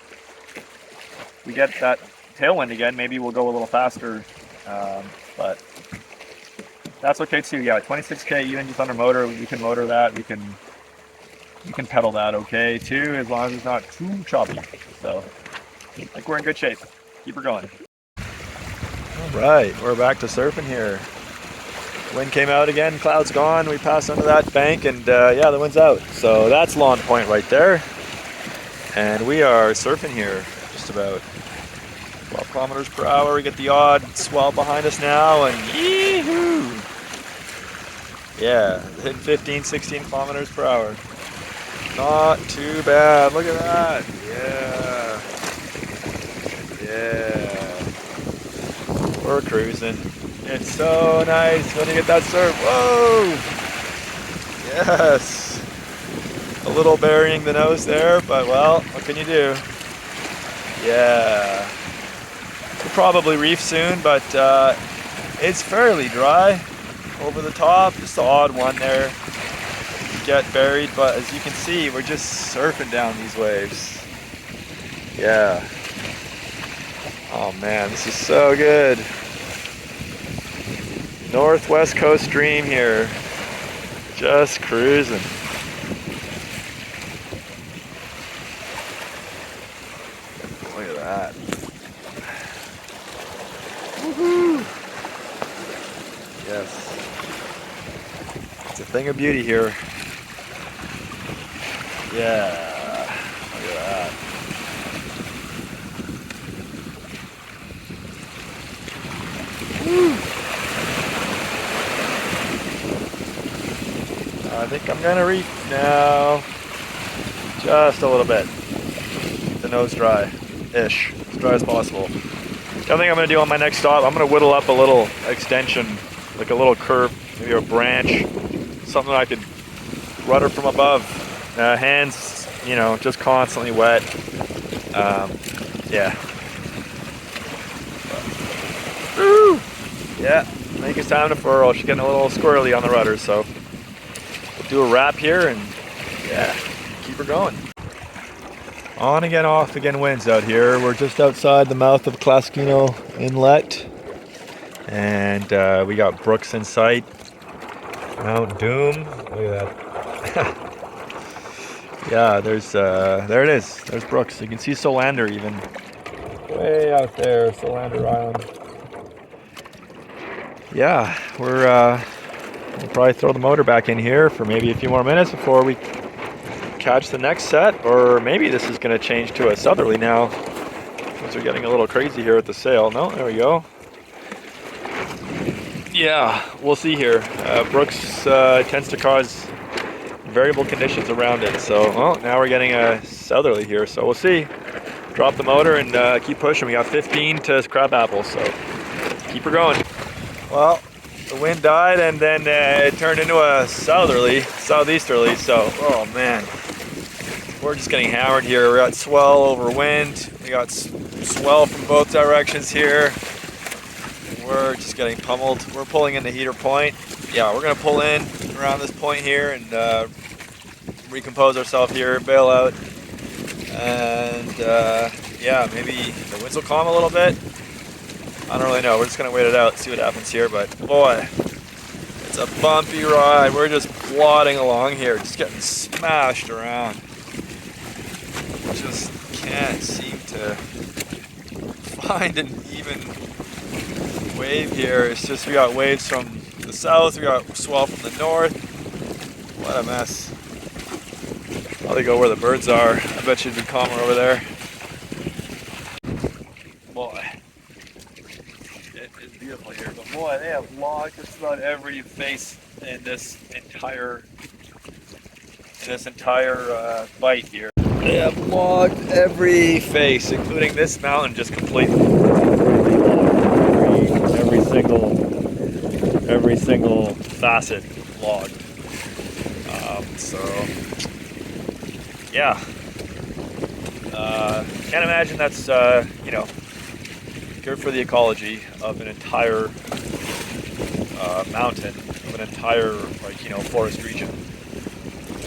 We get that tailwind again, maybe we'll go a little faster, but that's okay too. Yeah, 26k even just under motor, we can motor that, we can pedal that okay too, as long as it's not too choppy. So I think we're in good shape. Keep her going. All right, we're back to surfing here. Wind came out again, clouds gone. We passed under that bank, and yeah, the wind's out. So that's Lawn Point right there, and we are surfing here just about 12 kilometers per hour. We get the odd swell behind us now, and yee-hoo! Yeah, hitting 15, 16 kilometers per hour. Not too bad. Look at that. Yeah. Yeah. We're cruising. It's so nice when you get that surf. Whoa! Yes. A little burying the nose there, but well, what can you do? Yeah. We'll probably reef soon, but it's fairly dry over the top. Just the odd one there. Get buried, but as you can see, we're just surfing down these waves. Yeah. Oh man, this is so good. Northwest Coast Stream here. Just cruising. Look at that. Woohoo! Yes. It's a thing of beauty here. Yeah, look at that. Woo. I think I'm gonna reef now. Just a little bit. Keep the nose dry-ish, as dry as possible. The other thing I'm gonna do on my next stop, I'm gonna whittle up a little extension, like a little curve, maybe a branch, something I could rudder from above. Hands, you know, just constantly wet. Yeah. Woo! Yeah, I think it's time to furl. She's getting a little squirrely on the rudder, so we'll do a wrap here and yeah, keep her going. On again, off again winds out here. We're just outside the mouth of Quatsino Inlet, and we got Brooks in sight. Mount Doom. Look at that. Yeah, there it is. There's Brooks. You can see Solander even way out there, Solander Island. Yeah, we'll probably throw the motor back in here for maybe a few more minutes before we catch the next set, or maybe this is going to change to a southerly now since we're getting a little crazy here at the sail. No, there we go. Yeah, we'll see here. Brooks tends to cause variable conditions around it, so now we're getting a southerly here, so we'll see. Drop the motor and keep pushing. We got 15 to crabapple, so keep her going. Well, the wind died and then it turned into a southeasterly, so oh man, we're just getting hammered here. We got swell over wind, we got swell from both directions here. We're just getting pummeled. We're pulling in the heater point. Yeah, we're gonna pull in around this point here and recompose ourselves here, bail out, and yeah, maybe the winds will calm a little bit. I don't really know. We're just gonna wait it out, see what happens here. But boy, it's a bumpy ride. We're just plodding along here, just getting smashed around. Just can't seem to find an even wave here. It's just we got waves from the south, we got swell from the north. What a mess. Probably go where the birds are. I bet you'd be calmer over there. Boy, it is beautiful here. But boy, they have logged just about every face in this entire bight here. They have logged every face, including this mountain, just completely. Every single facet logged. So yeah, can't imagine that's you know, good for the ecology of an entire mountain, of an entire, like, you know, forest region.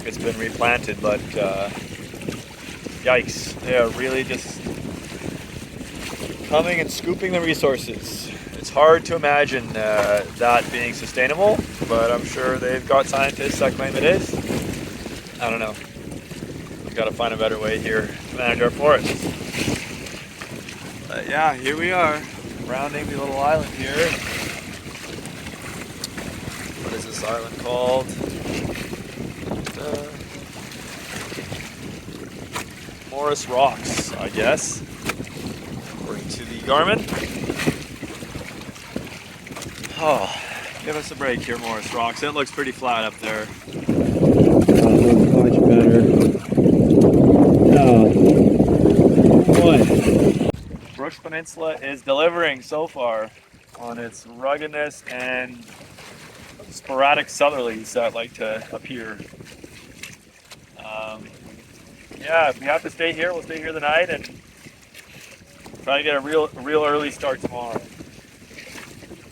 It's been replanted, but yikes, they are really just coming and scooping the resources. It's hard to imagine that being sustainable, but I'm sure they've got scientists that claim it is. I don't know. We've got to find a better way here to manage our forests. But yeah, here we are, rounding the little island here. What is this island called? Morris Rocks, I guess, according to the Garmin. Oh, give us a break here, Morris Rocks. It looks pretty flat up there. Much better. Oh, boy. Brooks Peninsula is delivering so far on its ruggedness and sporadic southerlies that like to appear. Yeah, if we have to stay here, we'll stay here the night and try to get a real early start tomorrow.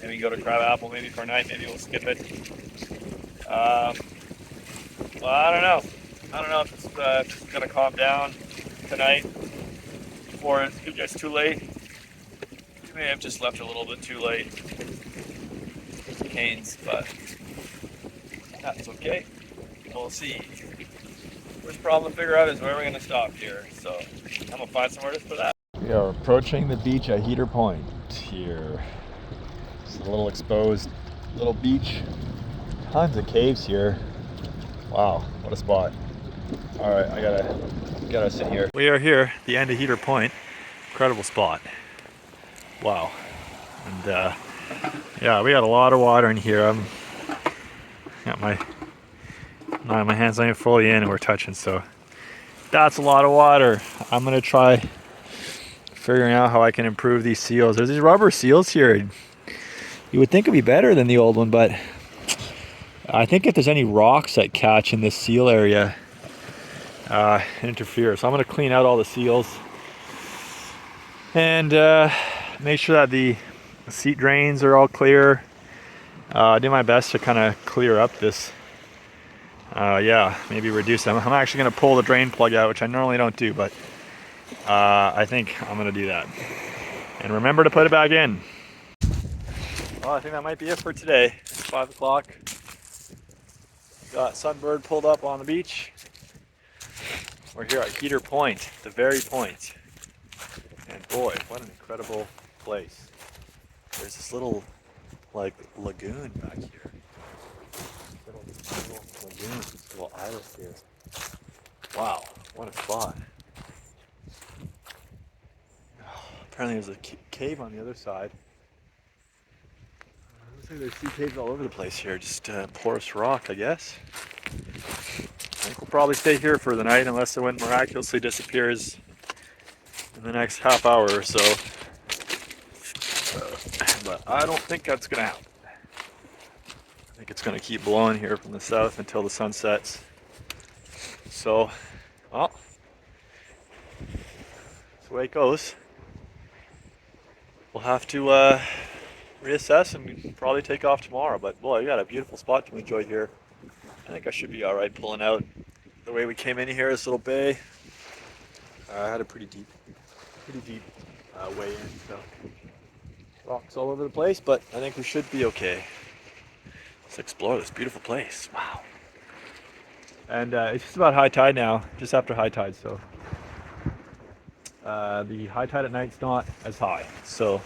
Maybe go to Crabapple maybe for a night, maybe we'll skip it. Well, I don't know. I don't know if it's going to calm down tonight before it gets too late. We may have just left a little bit too late. Kains, but that's okay. We'll see. First problem to figure out is where we're going to stop here. So I'm going to find somewhere to put that. We are approaching the beach at Heater Point here. It's a little exposed little beach. Tons of caves here. Wow, what a spot. All right, I gotta sit here. We are here, the end of Heater Point. Incredible spot. Wow. And yeah, we got a lot of water in here. Got my hands not even fully in and we're touching, so that's a lot of water. I'm gonna try figuring out how I can improve these seals. There's these rubber seals here. You would think it'd be better than the old one, but I think if there's any rocks that catch in this seal area, interfere. So I'm going to clean out all the seals and make sure that the seat drains are all clear. Do my best to kind of clear up this. Yeah, maybe reduce them. I'm actually going to pull the drain plug out, which I normally don't do, but I think I'm going to do that. And remember to put it back in. Well, I think that might be it for today. It's 5 o'clock. Got Sunbird pulled up on the beach. We're here at Heater Point, the very point. And boy, what an incredible place. There's this little, like, lagoon back here. Little lagoon, this little islet here. Wow, what a spot. Apparently there's a cave on the other side. Looks like there's sea caves all over the place here, just porous rock, I guess. I think we'll probably stay here for the night unless the wind miraculously disappears in the next half hour or so. But I don't think that's going to happen. I think it's going to keep blowing here from the south until the sun sets. So, well, that's the way it goes. We'll have to reassess and probably take off tomorrow. But boy, we got a beautiful spot to enjoy here. I think I should be all right pulling out. The way we came in here, this little bay, I had a pretty deep way in. So rocks all over the place, but I think we should be okay. Let's explore this beautiful place. Wow. And it's just about high tide now, just after high tide. So the high tide at night's not as high. So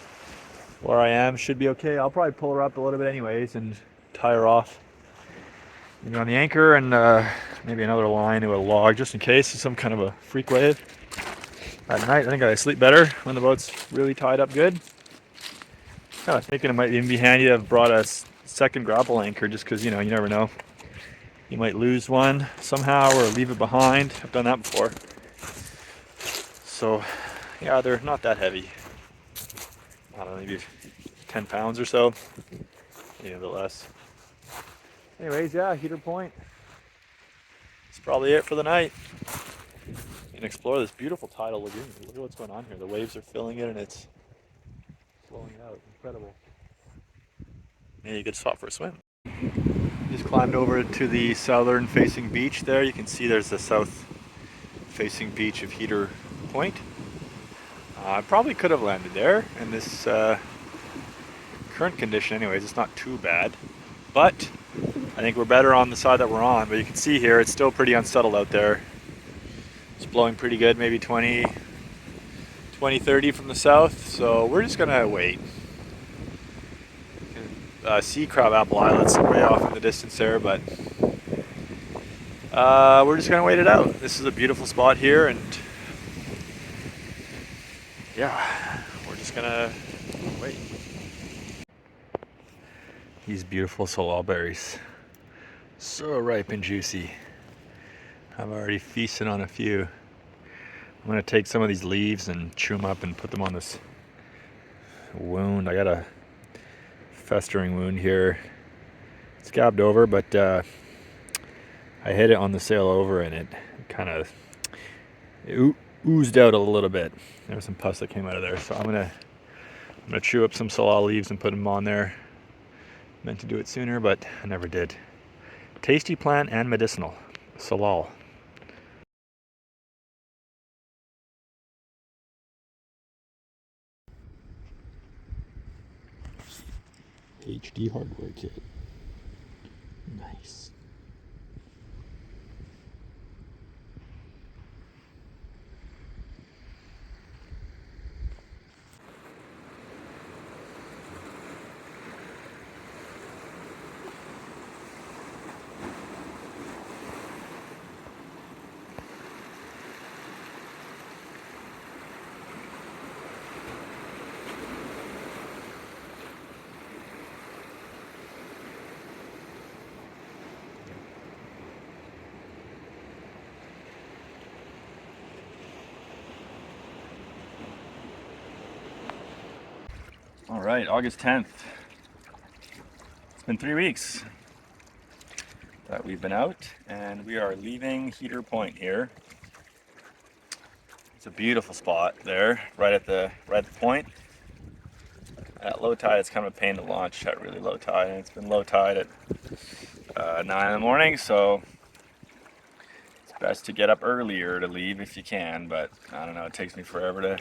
where I am should be okay. I'll probably pull her up a little bit anyways and tie her off. Maybe on the anchor and maybe another line to a log just in case it's some kind of a freak wave. At night, I think I sleep better when the boat's really tied up good. Kind of thinking it might even be handy to have brought a second grapple anchor just because, you know, you never know. You might lose one somehow or leave it behind. I've done that before. So, yeah, they're not that heavy. I don't know, maybe 10 pounds or so. Maybe a bit less. Anyways, yeah, Heater Point. That's probably it for the night. And explore this beautiful tidal lagoon. Look at what's going on here. The waves are filling it and it's flowing out. Incredible. Maybe a good spot for a swim. Just climbed over to the southern facing beach there. You can see there's the south facing beach of Heater Point. I probably could have landed there in this current condition anyways. It's not too bad. But I think we're better on the side that we're on. But you can see here it's still pretty unsettled out there. It's blowing pretty good, maybe 20, 30 from the south. So we're just gonna wait. See Crab Apple Islet's way off in the distance there, but we're just gonna wait it out. This is a beautiful spot here, and yeah, we're just gonna wait. These beautiful salal berries, so ripe and juicy. I'm already feasting on a few. I'm gonna take some of these leaves and chew them up and put them on this wound. I got a festering wound here. It's scabbed over, but I hit it on the sail over and it kind of oozed out a little bit. There was some pus that came out of there, so I'm gonna chew up some salal leaves and put them on there. Meant to do it sooner, but I never did. Tasty plant and medicinal. Salal. HD hardware kit. Nice. All right, August 10th. It's been 3 weeks. that we've been out, and we are leaving Heater Point here. It's a beautiful spot there, right at the point. At low tide, it's kind of a pain to launch at really low tide, and it's been low tide at 9 in the morning, so it's best to get up earlier to leave if you can, but I don't know, it takes me forever to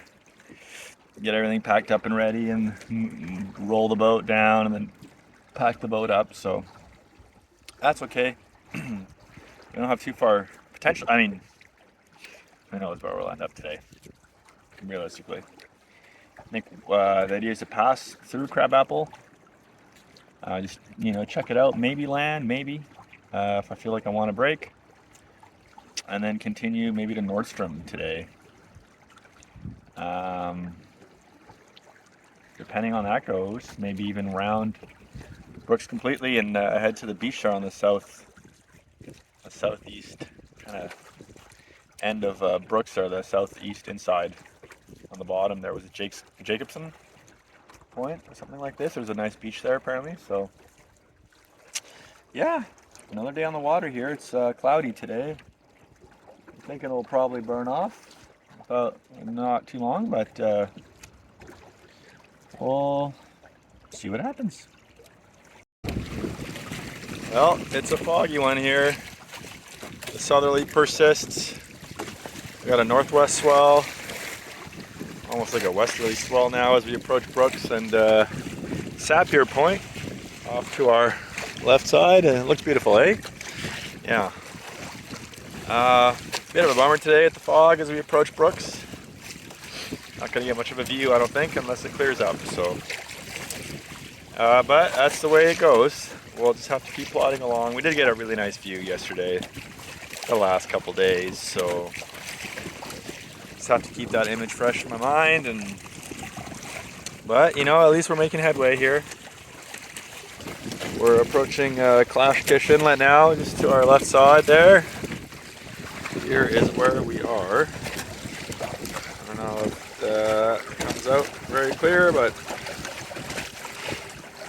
get everything packed up and ready and roll the boat down and then pack the boat up, so that's okay. We don't have too far potential. I mean, who knows where we'll end up today, realistically. I think the idea is to pass through Crabapple, just, you know, check it out, maybe land, maybe, if I feel like I want to break, and then continue maybe to Nordstrom today. Depending on that goes, maybe even round Brooks completely and head to the beach there on the southeast kind of end of Brooks there, the southeast inside. On the bottom there was a Jacobson Point or something like this. There's a nice beach there apparently. So yeah, another day on the water here. It's cloudy today. I'm thinking it'll probably burn off not too long, but we'll see what happens. Well, it's a foggy one here. The southerly persists. We got a northwest swell, almost like a westerly swell now as we approach Brooks and Sapir Point off to our left side, and it looks beautiful, eh? Yeah. Bit of a bummer today at the fog as we approach Brooks. Not going to get much of a view, I don't think, unless it clears up. So, but that's the way it goes. We'll just have to keep plodding along. We did get a really nice view yesterday, the last couple days, so just have to keep that image fresh in my mind. But you know, at least we're making headway here. We're approaching Clashkish Inlet now, just to our left side there. Here is where we are. I don't know if that comes out very clear, but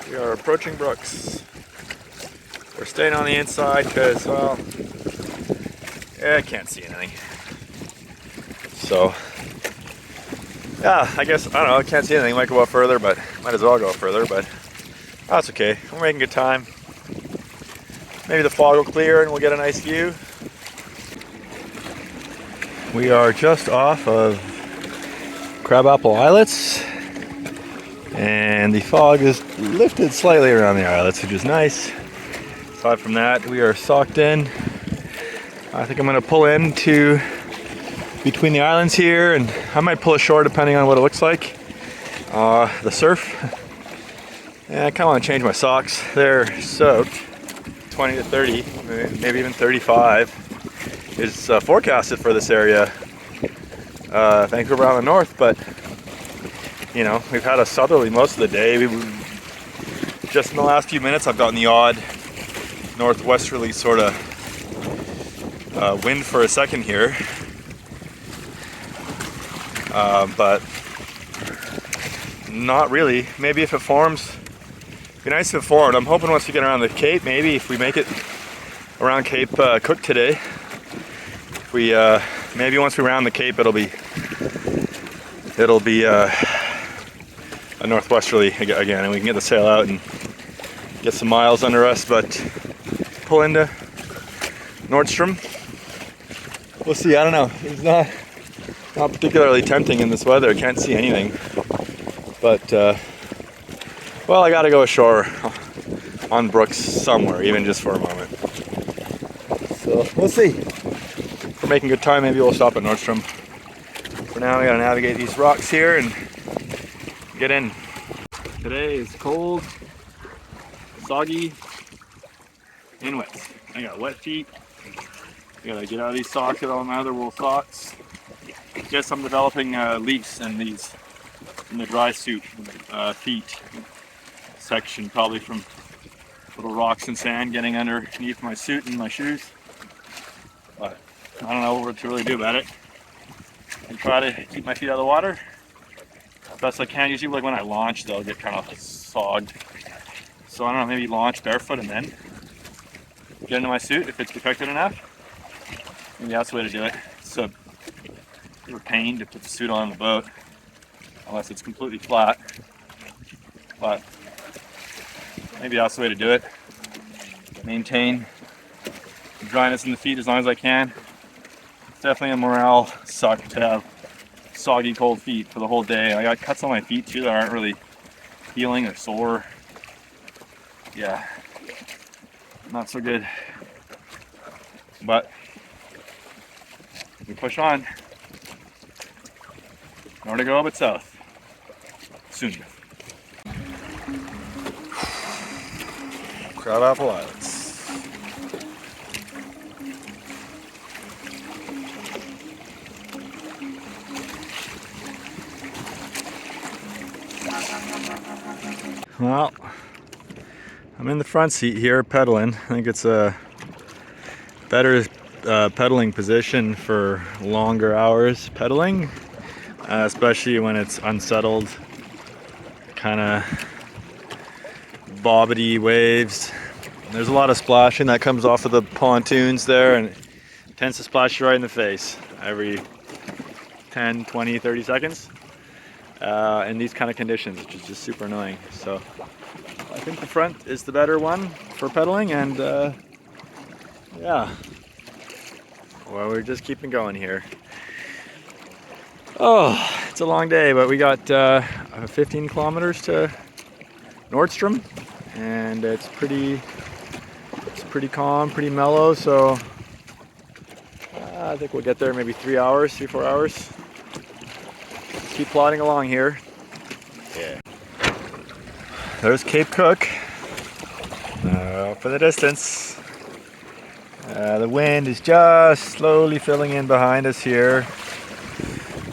we are approaching Brooks. We're staying on the inside because, well, I can't see anything. So, yeah, I guess, I don't know, I can't see anything. Might go up further, but might as well go up further, but that's okay. We're making good time. Maybe the fog will clear and we'll get a nice view. We are just off of Crabapple Islets, and the fog is lifted slightly around the islets, which is nice. Aside from that, we are socked in. I think I'm going to pull into between the islands here, and I might pull ashore depending on what it looks like. The surf. And I kind of want to change my socks. They're soaked. 20 to 30, maybe even 35 is forecasted for this area. Vancouver on the north, but you know, we've had a southerly most of the day. Just in the last few minutes, I've gotten the odd northwesterly sort of wind for a second here, but not really. Maybe if it forms, it'd be nice if it formed. I'm hoping once we get around the Cape, maybe if we make it around Cape Cook today, if we maybe once we round the Cape, it'll be a northwesterly again, and we can get the sail out and get some miles under us. But pull into Nordstrom. We'll see. I don't know. It's not particularly tempting in this weather. I can't see anything. But well, I gotta go ashore on Brooks somewhere, even just for a moment. So we'll see. If we're making good time, maybe we'll stop at Nordstrom. For now, we gotta navigate these rocks here and get in. Today is cold, soggy, and wet. I got wet feet. I gotta get out of these socks, get all my other wool socks. Guess I'm developing leaks in these, in the dry suit feet section, probably from little rocks and sand getting underneath my suit and my shoes. But I don't know what to really do about it. I try to keep my feet out of the water as best I can. Usually, like when I launch, they'll get kind of sogged. So I don't know, maybe launch barefoot and then get into my suit if it's protected enough. Maybe that's the way to do it. It's a bit of a pain to put the suit on the boat, unless it's completely flat. But maybe that's the way to do it. Maintain the dryness in the feet as long as I can. It's definitely a morale suck to have soggy cold feet for the whole day. I got cuts on my feet too that aren't really healing or sore. Yeah, not so good. But we push on. Nowhere to go but south. Soon. Crabapple Islands. Well, I'm in the front seat here pedaling. I think it's a better pedaling position for longer hours pedaling, especially when it's unsettled, kind of bobbity waves. There's a lot of splashing that comes off of the pontoons there, and it tends to splash you right in the face every 10, 20, 30 seconds in these kind of conditions, which is just super annoying. So I think the front is the better one for pedaling, and yeah, well, we're just keeping going here. Oh, it's a long day, but we got 15 kilometers to Nordstrom, and it's pretty calm, pretty mellow, so I think we'll get there in maybe 3 hours, 3-4 hours. Let's keep plodding along here. Yeah. There's Cape Cook for the distance. The wind is just slowly filling in behind us here.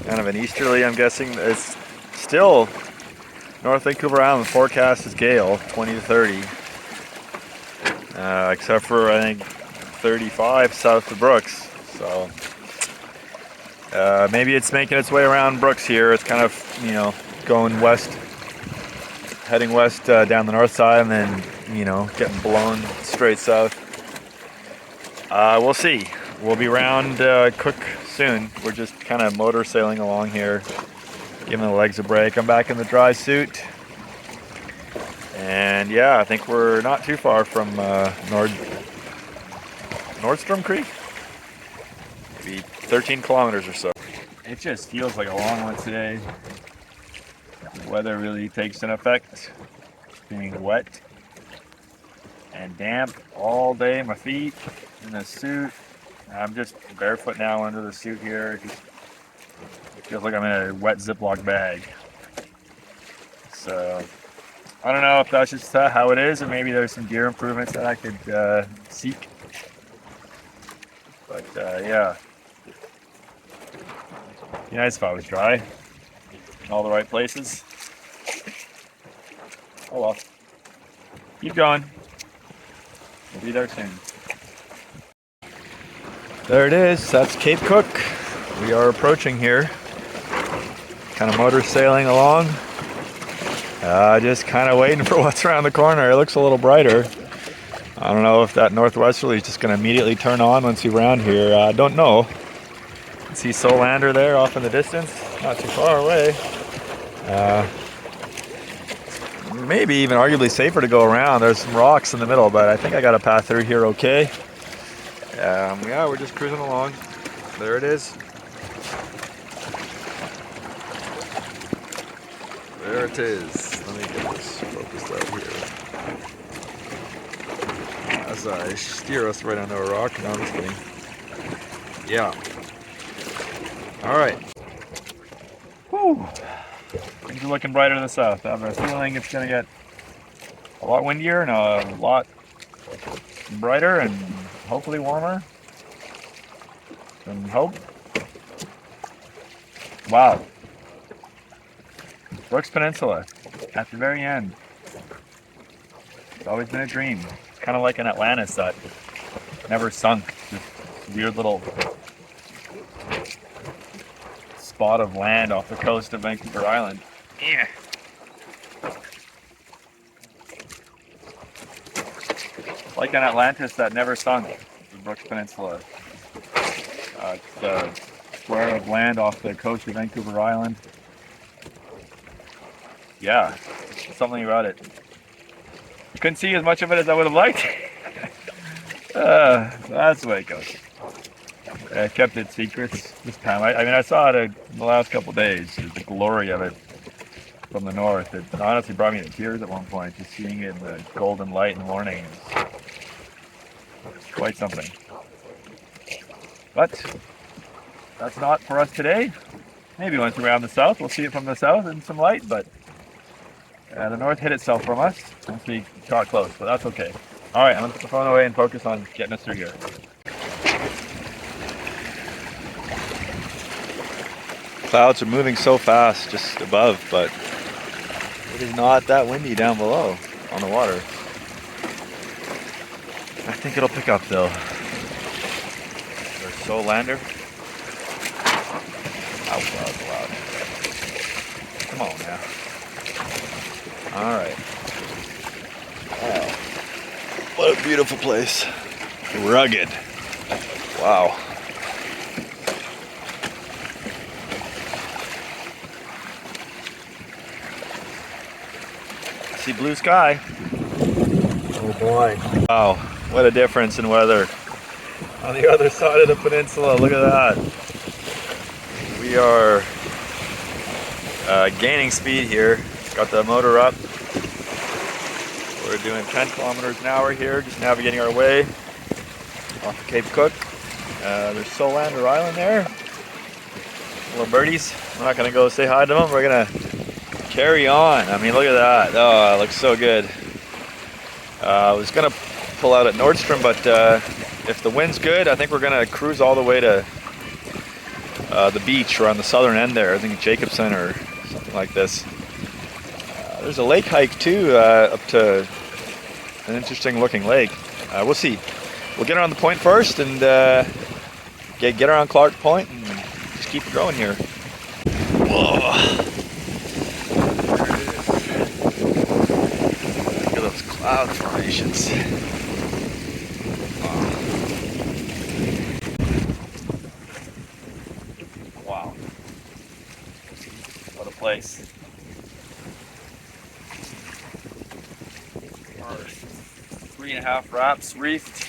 Kind of an easterly, I'm guessing. It's still North Vancouver Island forecast is gale, 20 to 30. Except for, I think, 35 south of Brooks. So maybe it's making its way around Brooks here. It's kind of, you know, going west, heading west down the north side, and then, you know, getting blown straight south. We'll see. We'll be around Cook soon. We're just kind of motor sailing along here, giving the legs a break. I'm back in the dry suit. And yeah, I think we're not too far from Nordstrom Creek. Maybe 13 kilometers or so. It just feels like a long one today. The weather really takes an effect. Being wet and damp all day. My feet in the suit. I'm just barefoot now under the suit here. It feels like I'm in a wet Ziploc bag. So I don't know if that's just how it is, or maybe there's some gear improvements that I could seek. But yeah, it'd be nice if I was dry in all the right places. Oh well, keep going. We'll be there soon. There it is. That's Cape Cook. We are approaching here. Kind of motor sailing along. Just kind of waiting for what's around the corner. It looks a little brighter. I don't know if that northwesterly is just going to immediately turn on once you're around here. I don't know. See Solander there off in the distance, not too far away. Maybe even arguably safer to go around. There's some rocks in the middle, but I think I got a path through here okay. Yeah, we're just cruising along. There it is. There it is. Let me get this focused out here. As I steer us right onto a rock. No, I'm just kidding. Yeah. Alright. Whew. Things are looking brighter to the south. I have a feeling it's going to get a lot windier and a lot brighter and hopefully warmer. Some hope. Wow. Brooks Peninsula at the very end. It's always been a dream. It's kind of like an Atlantis that never sunk. This weird little spot of land off the coast of Vancouver Island. Yeah. Like an Atlantis that never sunk, the Brooks Peninsula. It's a square of land off the coast of Vancouver Island. Yeah, something about it. Couldn't see as much of it as I would have liked. That's the way it goes. I kept it secrets this time. I mean, I saw it in the last couple of days. The glory of it from the north. It honestly brought me to tears at one point, just seeing it in the golden light in the morning. It's quite something. But that's not for us today. Maybe once we're around the south, we'll see it from the south in some light, but the north hid itself from us once we got close, but that's okay. All right, I'm gonna put the phone away and focus on getting us through here. Clouds are moving so fast just above, but it is not that windy down below on the water. I think it'll pick up though. There's Solander. How loud. Come on now. All right. Wow. What a beautiful place. Rugged. Wow. See blue sky. Oh boy. Wow. What a difference in weather. On the other side of the peninsula, look at that. We are gaining speed here. Got the motor up. We're doing 10 kilometers an hour here, just navigating our way off of Cape Cook. There's Solander Island there. Little birdies. We're not going to go say hi to them. We're going to carry on. I mean, look at that. Oh, it looks so good. I was going to pull out at Nordstrom, but if the wind's good, I think we're going to cruise all the way to the beach or on the southern end there. I think Jacobson or something like this. There's a lake hike too, up to an interesting looking lake. We'll see. We'll get around the point first and get around Clark Point and just keep going here. Whoa. Look at those cloud formations. Wow. What a place. 3.5 wraps reefed,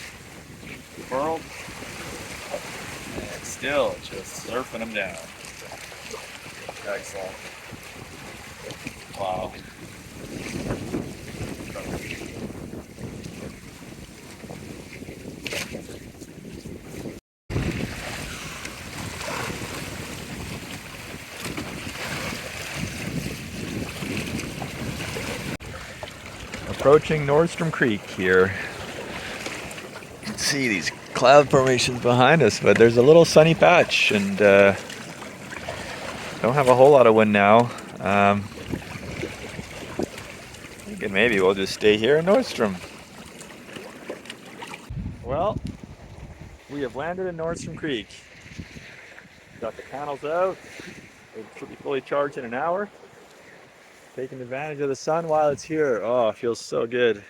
furled, and still just surfing them down. Excellent. Wow. Approaching Nordstrom Creek here. You can see these cloud formations behind us, but there's a little sunny patch and don't have a whole lot of wind now. Thinking maybe we'll just stay here in Nordstrom. Well, we have landed in Nordstrom Creek. Got the panels out. It should be fully charged in an hour. Taking advantage of the sun while it's here. Oh, it feels so good.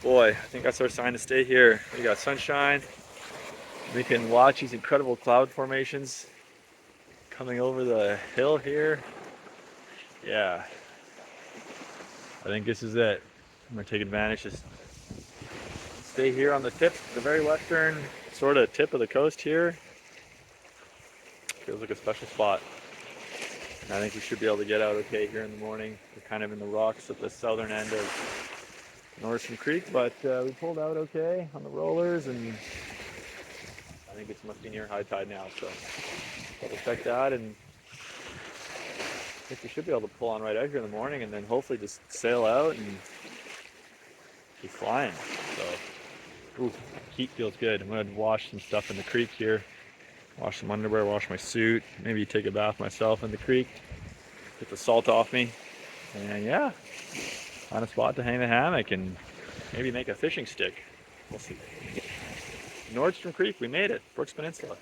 Boy, I think that's our sign to stay here. We got sunshine. We can watch these incredible cloud formations coming over the hill here. Yeah. I think this is it. I'm gonna take advantage. Just stay here on the tip, the very western sort of tip of the coast here. Feels like a special spot. I think we should be able to get out okay here in the morning. We're kind of in the rocks at the southern end of Nordstrom Creek, but we pulled out okay on the rollers, and I think it must be near high tide now, so we'll check that, and I think we should be able to pull on right out here in the morning and then hopefully just sail out and be flying. So, ooh, heat feels good. I'm going to wash some stuff in the creek here. Wash some underwear, wash my suit, maybe take a bath myself in the creek, get the salt off me, and yeah, find a spot to hang the hammock and maybe make a fishing stick. We'll see. Nordstrom Creek, we made it. Brooks Peninsula.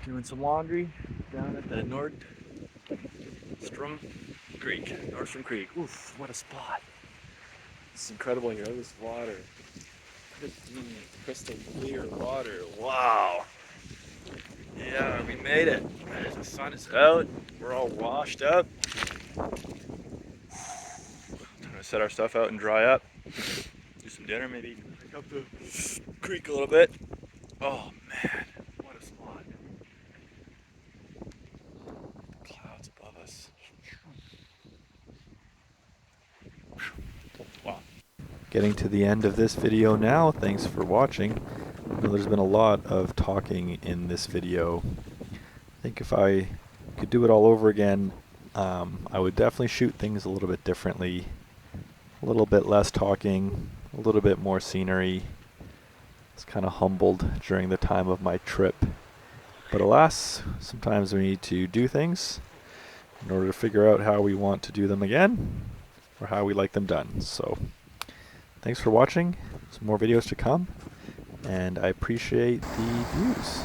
Doing some laundry down at the Nordstrom Creek. Oof, what a spot. It's incredible here. Look at this water. Pristine, crystal clear water. Wow. Yeah, we made it. The sun is out. We're all washed up. Trying to set our stuff out and dry up. Do some dinner, maybe hike up the creek a little bit. Oh man, what a spot. Clouds above us. Wow. Getting to the end of this video now. Thanks for watching. I know there's been a lot of talking in this video. I think if I could do it all over again, I would definitely shoot things a little bit differently. A little bit less talking, a little bit more scenery. I was kind of humbled during the time of my trip. But alas, sometimes we need to do things in order to figure out how we want to do them again, or how we like them done. So, thanks for watching. Some more videos to come, and I appreciate the views.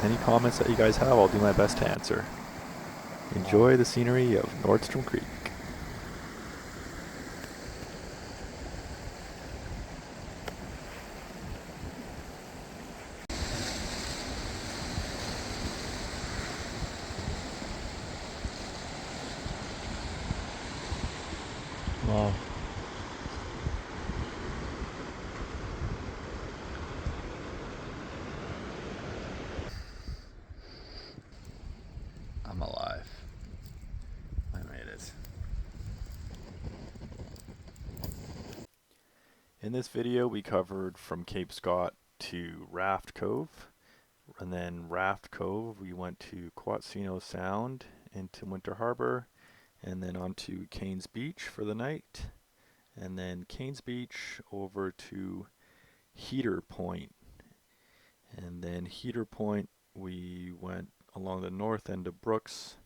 Any comments that you guys have, I'll do my best to answer. Enjoy the scenery of Nordstrom Creek. Wow. I'm alive. I made it. In this video, we covered from Cape Scott to Raft Cove, and then Raft Cove, we went to Quatsino Sound into Winter Harbor, and then on to Kains Beach for the night, and then Kains Beach over to Heater Point, and then Heater Point, we went along the north end of Brooks,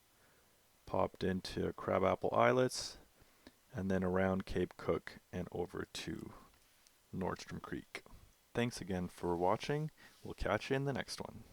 popped into Crabapple Islets, and then around Cape Cook and over to Nordstrom Creek. Thanks again for watching. We'll catch you in the next one.